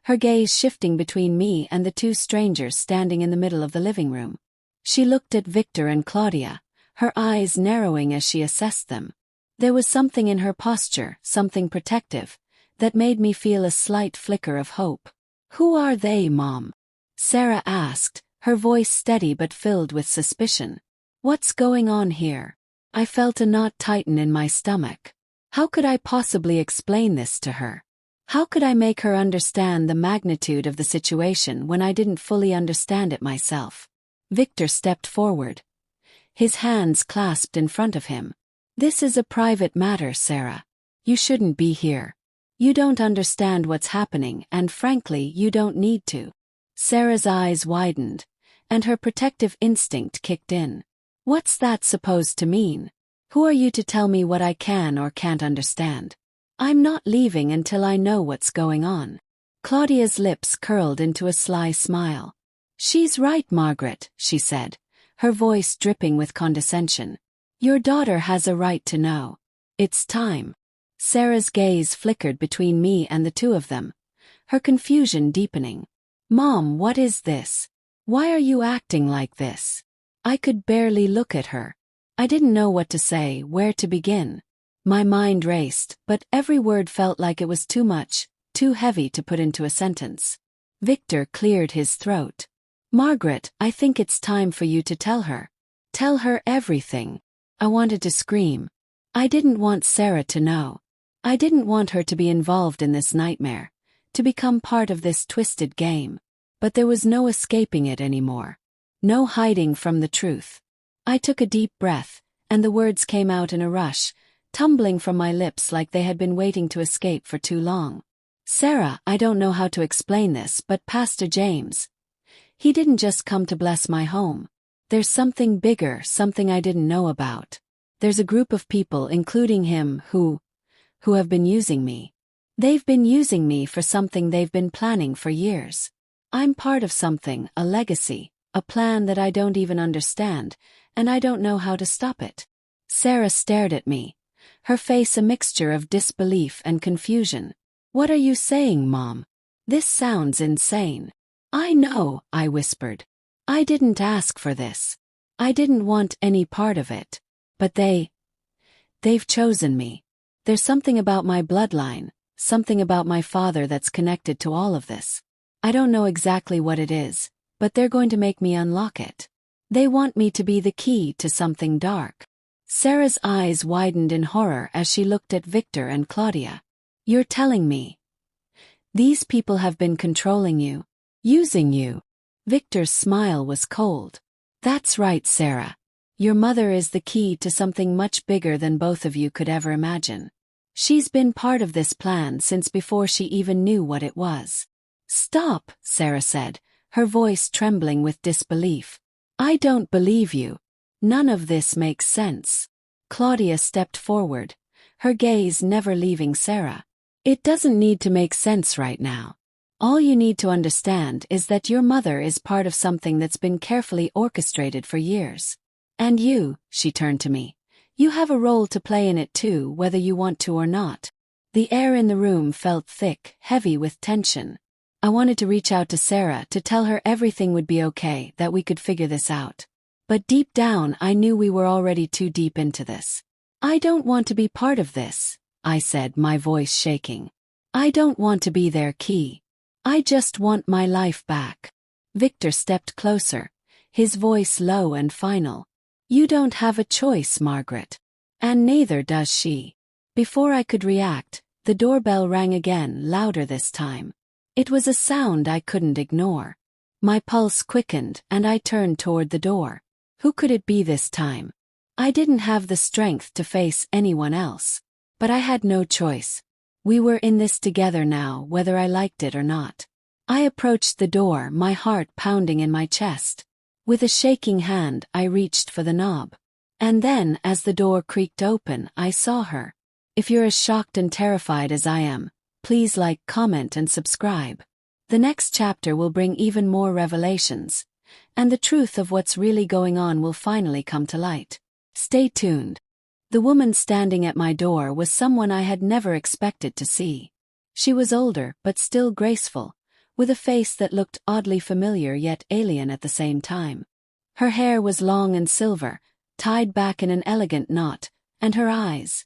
her gaze shifting between me and the two strangers standing in the middle of the living room. She looked at Victor and Claudia, her eyes narrowing as she assessed them. There was something in her posture, something protective, that made me feel a slight flicker of hope. "Who are they, Mom?" Sarah asked, her voice steady but filled with suspicion. "What's going on here?" I felt a knot tighten in my stomach. How could I possibly explain this to her? How could I make her understand the magnitude of the situation when I didn't fully understand it myself? Victor stepped forward, his hands clasped in front of him. "This is a private matter, Sarah. You shouldn't be here." You don't understand what's happening, and frankly, you don't need to. Sarah's eyes widened, and her protective instinct kicked in. What's that supposed to mean? Who are you to tell me what I can or can't understand? I'm not leaving until I know what's going on. Claudia's lips curled into a sly smile. She's right, Margaret, she said, her voice dripping with condescension. Your daughter has a right to know. It's time. Sarah's gaze flickered between me and the two of them, her confusion deepening. Mom, what is this? Why are you acting like this? I could barely look at her. I didn't know what to say, where to begin. My mind raced, but every word felt like it was too much, too heavy to put into a sentence. Victor cleared his throat. Margaret, I think it's time for you to tell her. Tell her everything. I wanted to scream. I didn't want Sarah to know. I didn't want her to be involved in this nightmare, to become part of this twisted game. But there was no escaping it anymore. No hiding from the truth. I took a deep breath, and the words came out in a rush, tumbling from my lips like they had been waiting to escape for too long. Sarah, I don't know how to explain this, but Pastor James, he didn't just come to bless my home. There's something bigger, something I didn't know about. There's a group of people, including him, who have been using me. They've been using me for something they've been planning for years. I'm part of something, a legacy, a plan that I don't even understand, and I don't know how to stop it. Sarah stared at me, her face a mixture of disbelief and confusion. What are you saying, Mom? This sounds insane. I know, I whispered. I didn't ask for this. I didn't want any part of it. But they've chosen me. There's something about my bloodline, something about my father that's connected to all of this. I don't know exactly what it is, but they're going to make me unlock it. They want me to be the key to something dark. Sarah's eyes widened in horror as she looked at Victor and Claudia. You're telling me these people have been controlling you, using you? Victor's smile was cold. That's right, Sarah. Your mother is the key to something much bigger than both of you could ever imagine. She's been part of this plan since before she even knew what it was. Stop, Sarah said, her voice trembling with disbelief. I don't believe you. None of this makes sense. Claudia stepped forward, her gaze never leaving Sarah. It doesn't need to make sense right now. All you need to understand is that your mother is part of something that's been carefully orchestrated for years. And you, she turned to me, you have a role to play in it too, whether you want to or not. The air in the room felt thick, heavy with tension. I wanted to reach out to Sarah to tell her everything would be okay, that we could figure this out. But deep down I knew we were already too deep into this. I don't want to be part of this, I said, my voice shaking. I don't want to be their key. I just want my life back. Victor stepped closer, his voice low and final. You don't have a choice, Margaret. And neither does she. Before I could react, the doorbell rang again, louder this time. It was a sound I couldn't ignore. My pulse quickened and I turned toward the door. Who could it be this time? I didn't have the strength to face anyone else. But I had no choice. We were in this together now, whether I liked it or not. I approached the door, my heart pounding in my chest. With a shaking hand, I reached for the knob. And then, as the door creaked open, I saw her. If you're as shocked and terrified as I am, please like, comment, and subscribe. The next chapter will bring even more revelations, and the truth of what's really going on will finally come to light. Stay tuned. The woman standing at my door was someone I had never expected to see. She was older, but still graceful, with a face that looked oddly familiar yet alien at the same time. Her hair was long and silver, tied back in an elegant knot, and her eyes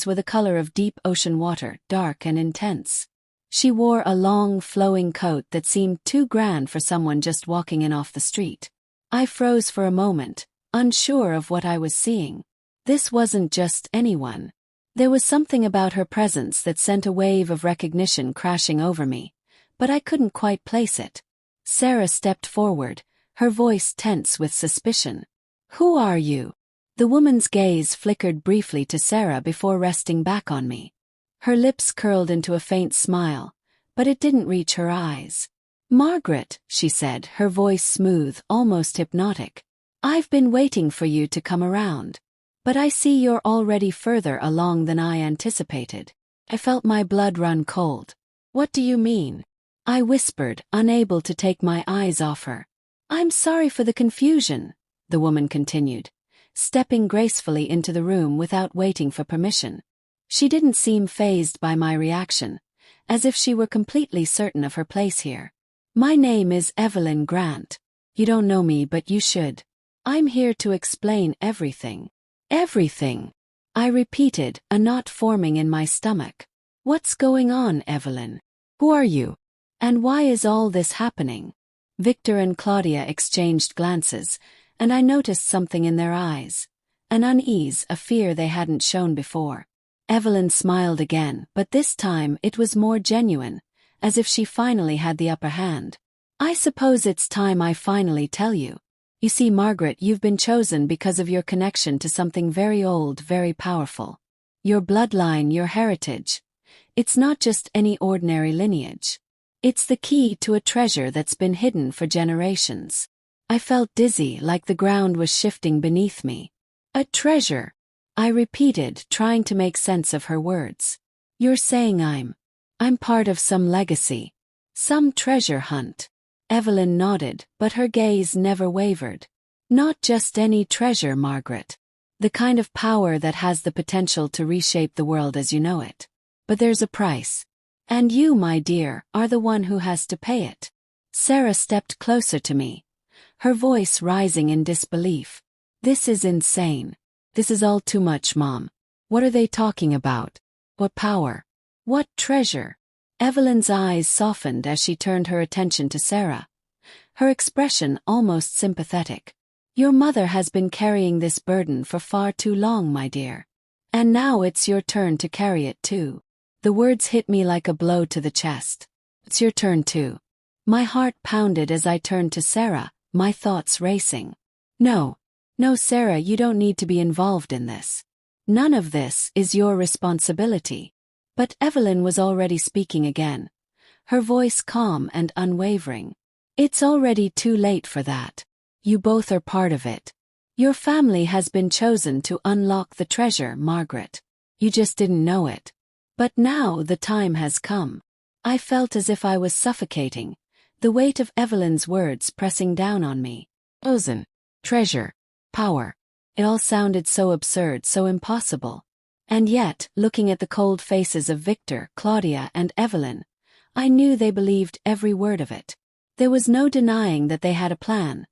were the color of deep ocean water, dark and intense. She wore a long, flowing coat that seemed too grand for someone just walking in off the street. I froze for a moment, unsure of what I was seeing. This wasn't just anyone. There was something about her presence that sent a wave of recognition crashing over me, but I couldn't quite place it. Sarah stepped forward, her voice tense with suspicion. Who are you? The woman's gaze flickered briefly to Sarah before resting back on me. Her lips curled into a faint smile, but it didn't reach her eyes. "Margaret," she said, her voice smooth, almost hypnotic. "I've been waiting for you to come around. But I see you're already further along than I anticipated." I felt my blood run cold. "What do you mean?" I whispered, unable to take my eyes off her. "I'm sorry for the confusion," the woman continued, stepping gracefully into the room without waiting for permission. She didn't seem fazed by my reaction, as if she were completely certain of her place here. "My name is Evelyn Grant. You don't know me, but you should. I'm here to explain everything." "Everything," I repeated, a knot forming in my stomach. "What's going on, Evelyn? Who are you? And why is all this happening?" Victor and Claudia exchanged glances, and I noticed something in their eyes. An unease, a fear they hadn't shown before. Evelyn smiled again, but this time it was more genuine, as if she finally had the upper hand. "I suppose it's time I finally tell you. You see, Margaret, you've been chosen because of your connection to something very old, very powerful. Your bloodline, your heritage. It's not just any ordinary lineage. It's the key to a treasure that's been hidden for generations." I felt dizzy, like the ground was shifting beneath me. "A treasure," I repeated, trying to make sense of her words. "You're saying I'm part of some legacy, some treasure hunt?" Evelyn nodded, but her gaze never wavered. "Not just any treasure, Margaret. The kind of power that has the potential to reshape the world as you know it. But there's a price. And you, my dear, are the one who has to pay it." Sarah stepped closer to me, her voice rising in disbelief. "This is insane. This is all too much, Mom. What are they talking about? What power? What treasure?" Evelyn's eyes softened as she turned her attention to Sarah, her expression almost sympathetic. "Your mother has been carrying this burden for far too long, my dear. And now it's your turn to carry it too." The words hit me like a blow to the chest. "It's your turn too." My heart pounded as I turned to Sarah, my thoughts racing. No, Sarah, you don't need to be involved in this. None of this is your responsibility." But Evelyn was already speaking again, her voice calm and unwavering. "It's already too late for that. You both are part of it. Your family has been chosen to unlock the treasure, Margaret. You just didn't know it. But now the time has come." I felt as if I was suffocating, the weight of Evelyn's words pressing down on me. "Chosen. Treasure. Power." It all sounded so absurd, so impossible. And yet, looking at the cold faces of Victor, Claudia, and Evelyn, I knew they believed every word of it. There was no denying that they had a plan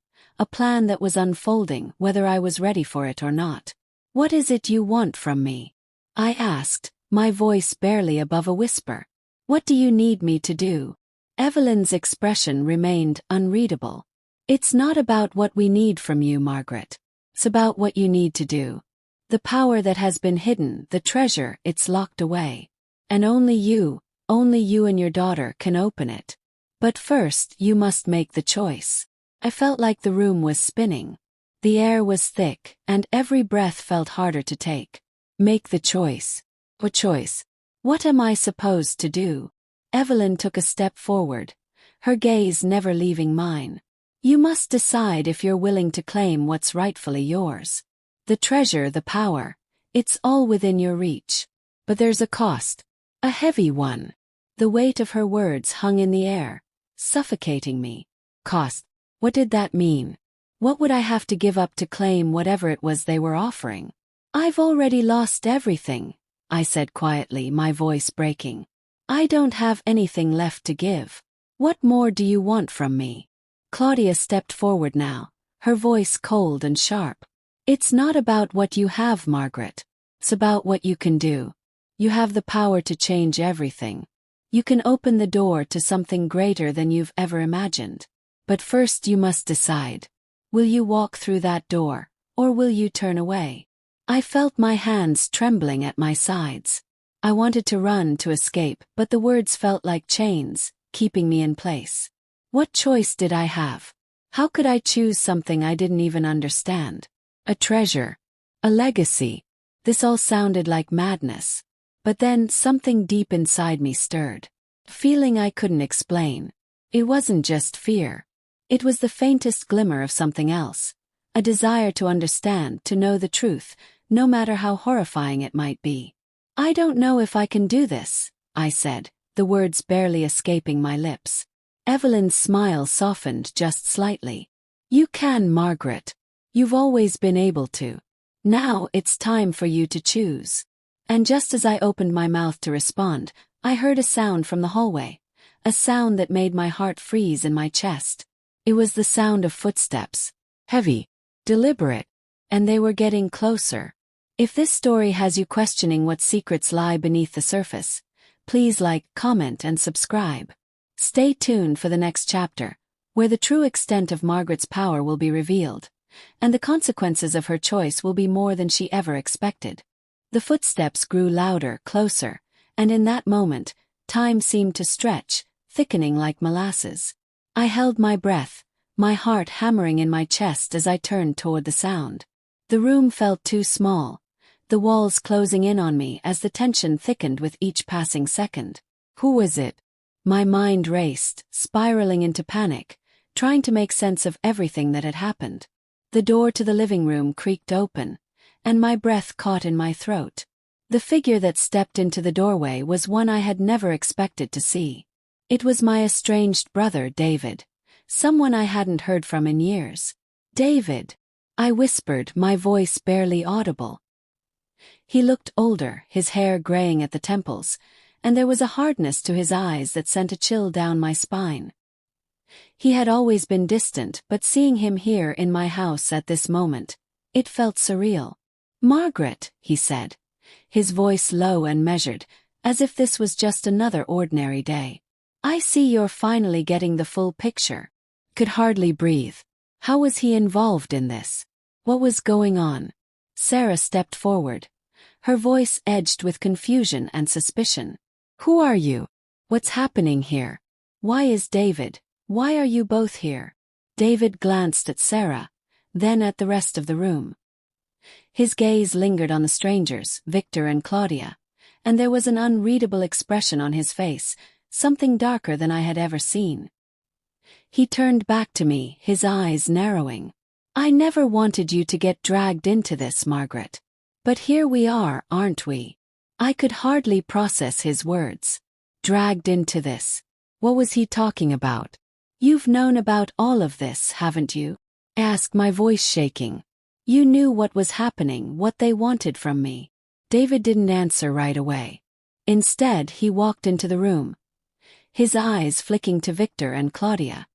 that was unfolding, whether I was ready for it or not. "What is it you want from me?" I asked, my voice barely above a whisper. "What do you need me to do?" Evelyn's expression remained unreadable. "It's not about what we need from you, Margaret. It's about what you need to do. The power that has been hidden, the treasure, it's locked away. And only you and your daughter can open it. But first, you must make the choice." I felt like the room was spinning. The air was thick, and every breath felt harder to take. "Make the choice." What choice? What am I supposed to do? Evelyn took a step forward, her gaze never leaving mine. "You must decide if you're willing to claim what's rightfully yours. The treasure, the power, it's all within your reach. But there's a cost. A heavy one." The weight of her words hung in the air, suffocating me. Cost. What did that mean? What would I have to give up to claim whatever it was they were offering? "I've already lost everything," I said quietly, my voice breaking. "I don't have anything left to give. What more do you want from me?" Claudia stepped forward now, her voice cold and sharp. "It's not about what you have, Margaret. It's about what you can do. You have the power to change everything. You can open the door to something greater than you've ever imagined. But first you must decide. Will you walk through that door, or will you turn away?" I felt my hands trembling at my sides. I wanted to run, to escape, but the words felt like chains, keeping me in place. What choice did I have? How could I choose something I didn't even understand? A treasure. A legacy. This all sounded like madness. But then something deep inside me stirred. Feeling I couldn't explain. It wasn't just fear. It was the faintest glimmer of something else. A desire to understand, to know the truth, no matter how horrifying it might be. "I don't know if I can do this," I said, the words barely escaping my lips. Evelyn's smile softened just slightly. "You can, Margaret. You've always been able to. Now it's time for you to choose." And just as I opened my mouth to respond, I heard a sound from the hallway. A sound that made my heart freeze in my chest. It was the sound of footsteps. Heavy. Deliberate. And they were getting closer. If this story has you questioning what secrets lie beneath the surface, please like, comment, and subscribe. Stay tuned for the next chapter, where the true extent of Margaret's power will be revealed, and the consequences of her choice will be more than she ever expected. The footsteps grew louder, closer, and in that moment, time seemed to stretch, thickening like molasses. I held my breath, my heart hammering in my chest as I turned toward the sound. The room felt too small, the walls closing in on me as the tension thickened with each passing second. Who was it? My mind raced, spiraling into panic, trying to make sense of everything that had happened. The door to the living room creaked open, and my breath caught in my throat. The figure that stepped into the doorway was one I had never expected to see. It was my estranged brother, David, someone I hadn't heard from in years. "David," I whispered, my voice barely audible. He looked older, his hair graying at the temples, and there was a hardness to his eyes that sent a chill down my spine. He had always been distant, but seeing him here in my house at this moment, it felt surreal. "Margaret," he said, his voice low and measured, as if this was just another ordinary day. "I see you're finally getting the full picture." Could hardly breathe. How was he involved in this? What was going on? Sarah stepped forward, her voice edged with confusion and suspicion. "Who are you? What's happening here? Why is David? Why are you both here?" David glanced at Sarah, then at the rest of the room. His gaze lingered on the strangers, Victor and Claudia, and there was an unreadable expression on his face, something darker than I had ever seen. He turned back to me, his eyes narrowing. "I never wanted you to get dragged into this, Margaret. But here we are, aren't we?" I could hardly process his words. Dragged into this. What was he talking about? "You've known about all of this, haven't you?" I asked, my voice shaking. "You knew what was happening, what they wanted from me." David didn't answer right away. Instead, he walked into the room, his eyes flicking to Victor and Claudia.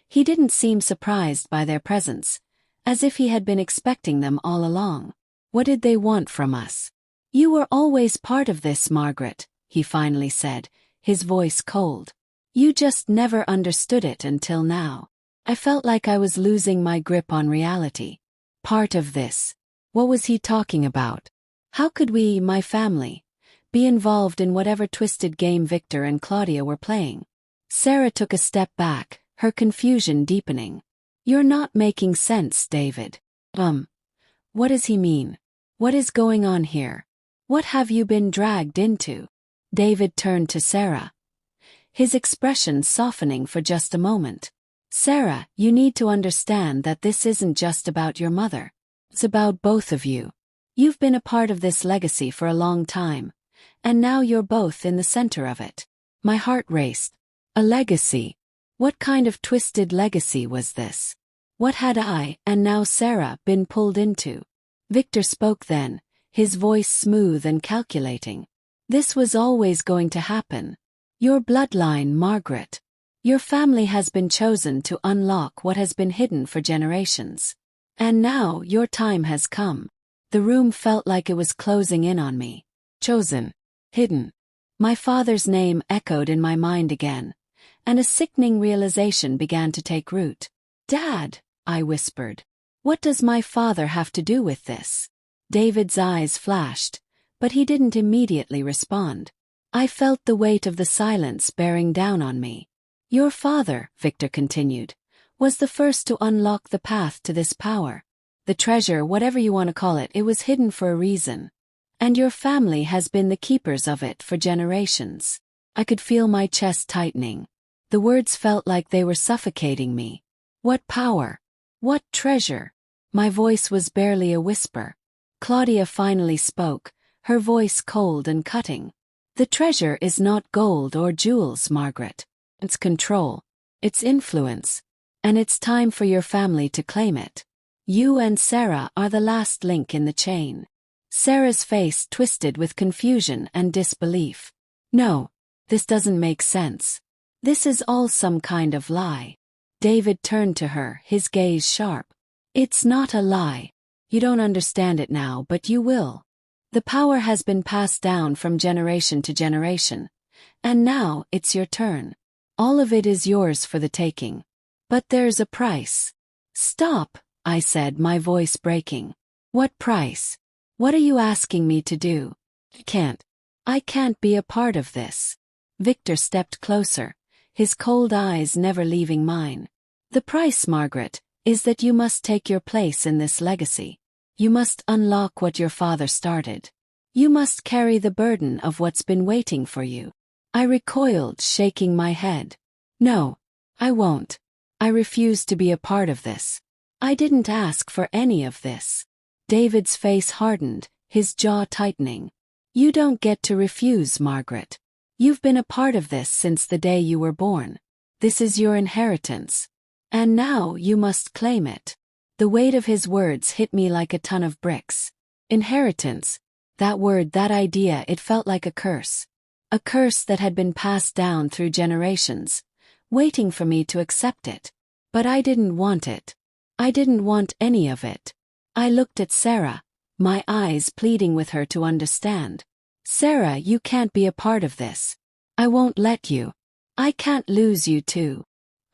He didn't seem surprised by their presence, as if he had been expecting them all along. "What did they want from us?" "You were always part of this, Margaret," he finally said, his voice cold. "You just never understood it until now." I felt like I was losing my grip on reality. Part of this. What was he talking about? How could we, my family, be involved in whatever twisted game Victor and Claudia were playing? Sarah took a step back, her confusion deepening. "You're not making sense, David." What does he mean? What is going on here? What have you been dragged into?" David turned to Sarah, his expression softening for just a moment. "Sarah, you need to understand that this isn't just about your mother. It's about both of you. You've been a part of this legacy for a long time, and now you're both in the center of it." My heart raced. A legacy? What kind of twisted legacy was this? What had I, and now Sarah, been pulled into? Victor spoke then, his voice smooth and calculating. "This was always going to happen. Your bloodline, Margaret. Your family has been chosen to unlock what has been hidden for generations. And now your time has come." The room felt like it was closing in on me. Chosen. Hidden. My father's name echoed in my mind again, and a sickening realization began to take root. "Dad," I whispered. "What does my father have to do with this?" David's eyes flashed, but he didn't immediately respond. I felt the weight of the silence bearing down on me. "Your father," Victor continued, "was the first to unlock the path to this power. The treasure, whatever you want to call it, it was hidden for a reason. And your family has been the keepers of it for generations. I could feel my chest tightening. The words felt like they were suffocating me. What power! What treasure! My voice was barely a whisper. Claudia finally spoke, her voice cold and cutting. The treasure is not gold or jewels, Margaret. It's control. It's influence. And it's time for your family to claim it. You and Sarah are the last link in the chain. Sarah's face twisted with confusion and disbelief. No, this doesn't make sense. This is all some kind of lie. David turned to her, his gaze sharp. It's not a lie. You don't understand it now, but you will. The power has been passed down from generation to generation. And now it's your turn. All of it is yours for the taking. But there's a price. Stop, I said, my voice breaking. What price? What are you asking me to do? I can't be a part of this. Victor stepped closer, his cold eyes never leaving mine. The price, Margaret, is that you must take your place in this legacy. You must unlock what your father started. You must carry the burden of what's been waiting for you. I recoiled, shaking my head. No, I won't. I refuse to be a part of this. I didn't ask for any of this. David's face hardened, his jaw tightening. You don't get to refuse, Margaret. You've been a part of this since the day you were born. This is your inheritance. And now you must claim it. The weight of his words hit me like a ton of bricks. Inheritance. That word, that idea, it felt like a curse. A curse that had been passed down through generations, waiting for me to accept it. But I didn't want it. I didn't want any of it. I looked at Sarah, my eyes pleading with her to understand. Sarah, you can't be a part of this. I won't let you. I can't lose you too.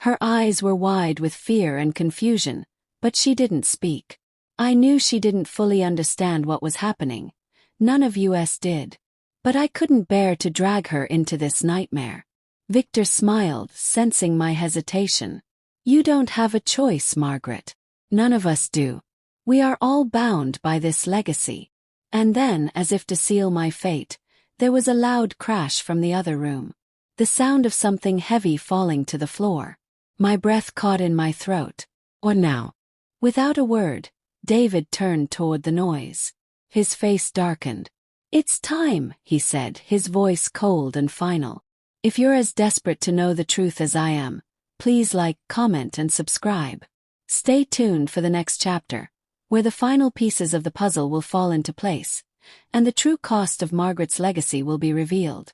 Her eyes were wide with fear and confusion, but she didn't speak. I knew she didn't fully understand what was happening. None of us did. But I couldn't bear to drag her into this nightmare. Victor smiled, sensing my hesitation. You don't have a choice, Margaret. None of us do. We are all bound by this legacy. And then, as if to seal my fate, there was a loud crash from the other room. The sound of something heavy falling to the floor. My breath caught in my throat. What now? Without a word, David turned toward the noise. His face darkened. It's time, he said, his voice cold and final. If you're as desperate to know the truth as I am, please like, comment, and subscribe. Stay tuned for the next chapter, where the final pieces of the puzzle will fall into place, and the true cost of Margaret's legacy will be revealed.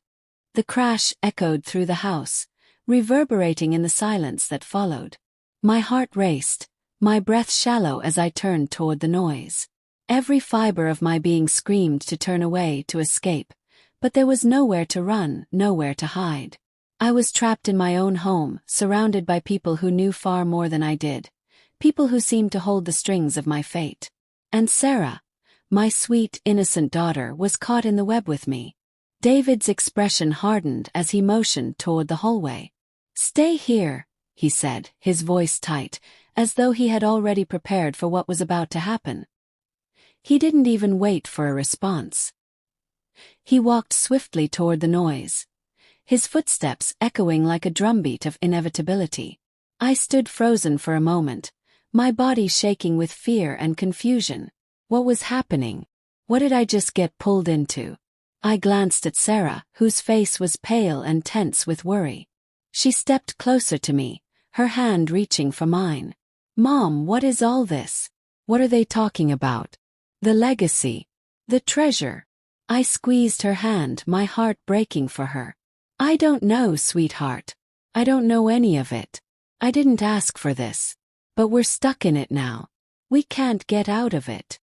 The crash echoed through the house, reverberating in the silence that followed. My heart raced, my breath shallow as I turned toward the noise. Every fiber of my being screamed to turn away, to escape, but there was nowhere to run, nowhere to hide. I was trapped in my own home, surrounded by people who knew far more than I did, people who seemed to hold the strings of my fate. And Sarah, my sweet, innocent daughter, was caught in the web with me. David's expression hardened as he motioned toward the hallway. Stay here, he said, his voice tight, as though he had already prepared for what was about to happen. He didn't even wait for a response. He walked swiftly toward the noise, his footsteps echoing like a drumbeat of inevitability. I stood frozen for a moment, my body shaking with fear and confusion. What was happening? What did I just get pulled into? I glanced at Sarah, whose face was pale and tense with worry. She stepped closer to me, her hand reaching for mine. Mom, what is all this? What are they talking about? The legacy. The treasure. I squeezed her hand, my heart breaking for her. I don't know, sweetheart. I don't know any of it. I didn't ask for this. But we're stuck in it now. We can't get out of it.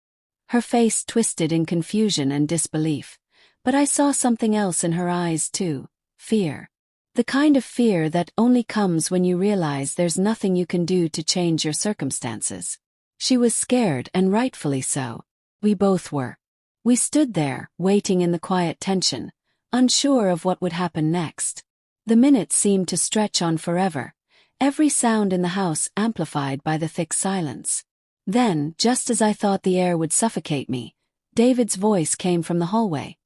Her face twisted in confusion and disbelief, but I saw something else in her eyes too. Fear. The kind of fear that only comes when you realize there's nothing you can do to change your circumstances. She was scared, and rightfully so. We both were. We stood there, waiting in the quiet tension, unsure of what would happen next. The minutes seemed to stretch on forever, every sound in the house amplified by the thick silence. Then, just as I thought the air would suffocate me, David's voice came from the hallway,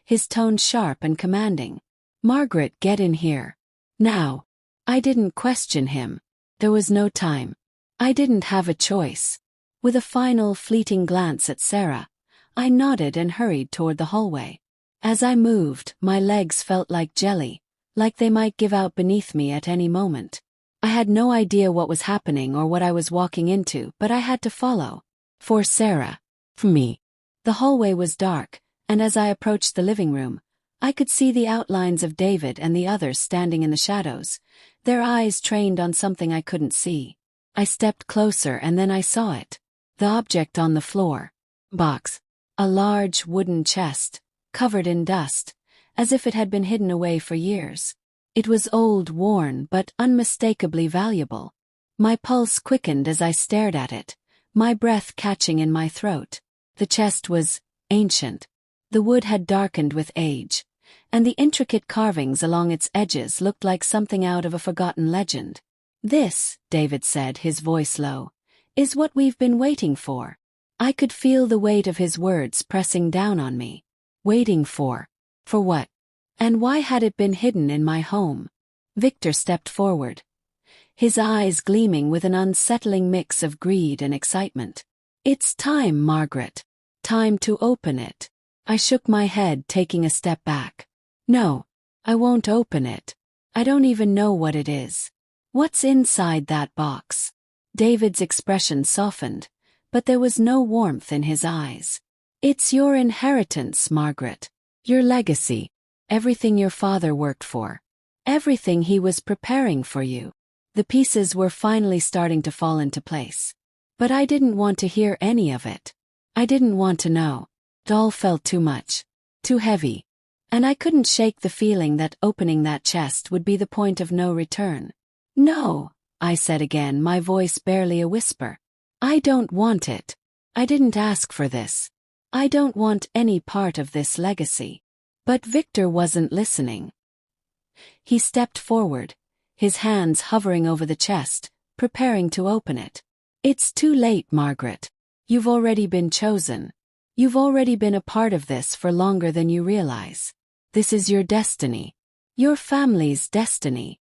his tone sharp and commanding. "Margaret, get in here. Now." I didn't question him. There was no time. I didn't have a choice. With a final, fleeting glance at Sarah, I nodded and hurried toward the hallway. As I moved, my legs felt like jelly, like they might give out beneath me at any moment. I had no idea what was happening or what I was walking into, but I had to follow. For Sarah. For me. The hallway was dark, and as I approached the living room, I could see the outlines of David and the others standing in the shadows, their eyes trained on something I couldn't see. I stepped closer and then I saw it. The object on the floor. Box. A large wooden chest, covered in dust, as if it had been hidden away for years. It was old, worn, but unmistakably valuable. My pulse quickened as I stared at it, my breath catching in my throat. The chest was ancient. The wood had darkened with age, and the intricate carvings along its edges looked like something out of a forgotten legend. "This," David said, his voice low, "is what we've been waiting for." I could feel the weight of his words pressing down on me. Waiting for? For what? And why had it been hidden in my home? Victor stepped forward, his eyes gleaming with an unsettling mix of greed and excitement. "It's time, Margaret. Time to open it." I shook my head, taking a step back. "No, I won't open it. I don't even know what it is. What's inside that box?" David's expression softened, but there was no warmth in his eyes. "It's your inheritance, Margaret. Your legacy. Everything your father worked for. Everything he was preparing for you." The pieces were finally starting to fall into place. But I didn't want to hear any of it. I didn't want to know. It all felt too much. Too heavy. And I couldn't shake the feeling that opening that chest would be the point of no return. "No," I said again, my voice barely a whisper. "I don't want it. I didn't ask for this. I don't want any part of this legacy." But Victor wasn't listening. He stepped forward, his hands hovering over the chest, preparing to open it. "It's too late, Margaret. You've already been chosen. You've already been a part of this for longer than you realize. This is your destiny. Your family's destiny."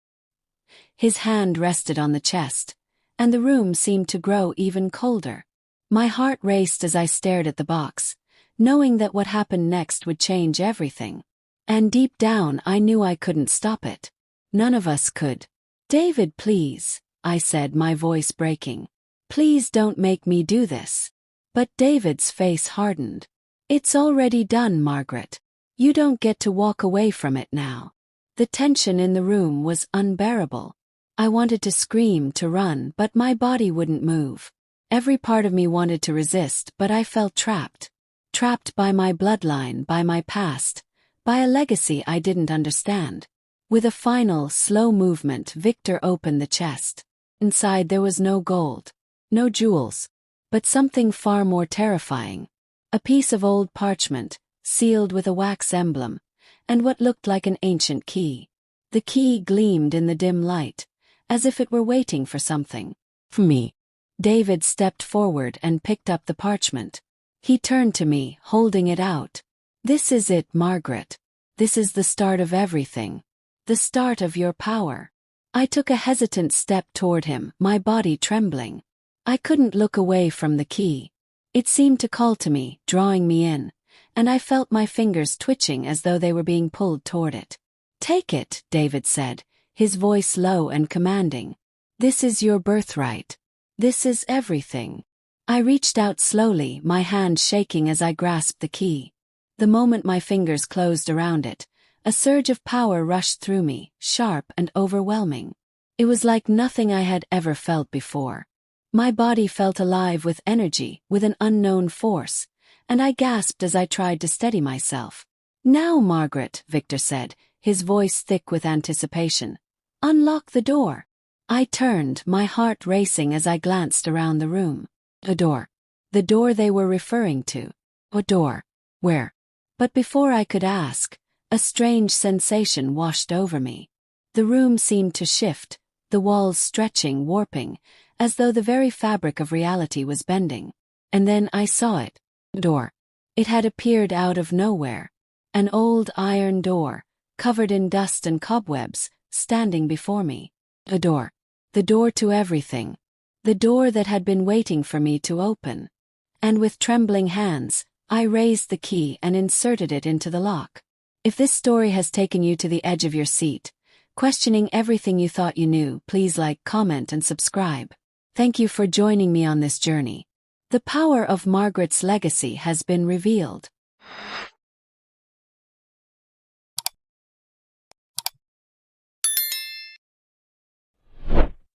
His hand rested on the chest, and the room seemed to grow even colder. My heart raced as I stared at the box, knowing that what happened next would change everything. And deep down I knew I couldn't stop it. None of us could. "David, please," I said, my voice breaking. "Please don't make me do this." But David's face hardened. "It's already done, Margaret. You don't get to walk away from it now." The tension in the room was unbearable. I wanted to scream, to run, but my body wouldn't move. Every part of me wanted to resist, but I felt trapped. Trapped by my bloodline, by my past, by a legacy I didn't understand. With a final, slow movement, Victor opened the chest. Inside there was no gold, no jewels, but something far more terrifying. A piece of old parchment, sealed with a wax emblem, and what looked like an ancient key. The key gleamed in the dim light, as if it were waiting for something. For me. David stepped forward and picked up the parchment. He turned to me, holding it out. "This is it, Margaret. This is the start of everything. The start of your power." I took a hesitant step toward him, my body trembling. I couldn't look away from the key. It seemed to call to me, drawing me in, and I felt my fingers twitching as though they were being pulled toward it. "Take it," David said, his voice low and commanding. "This is your birthright. This is everything." I reached out slowly, my hand shaking as I grasped the key. The moment my fingers closed around it, a surge of power rushed through me, sharp and overwhelming. It was like nothing I had ever felt before. My body felt alive with energy, with an unknown force, and I gasped as I tried to steady myself. "Now, Margaret," Victor said, his voice thick with anticipation. "Unlock the door." I turned, my heart racing as I glanced around the room. A door. The door they were referring to. A door. Where? But before I could ask, a strange sensation washed over me. The room seemed to shift, the walls stretching, warping, as though the very fabric of reality was bending. And then I saw it. Door. It had appeared out of nowhere. An old iron door, covered in dust and cobwebs, standing before me. A door. The door to everything. The door that had been waiting for me to open. And with trembling hands, I raised the key and inserted it into the lock. If this story has taken you to the edge of your seat, questioning everything you thought you knew, please like, comment, and subscribe. Thank you for joining me on this journey. The power of Margaret's legacy has been revealed.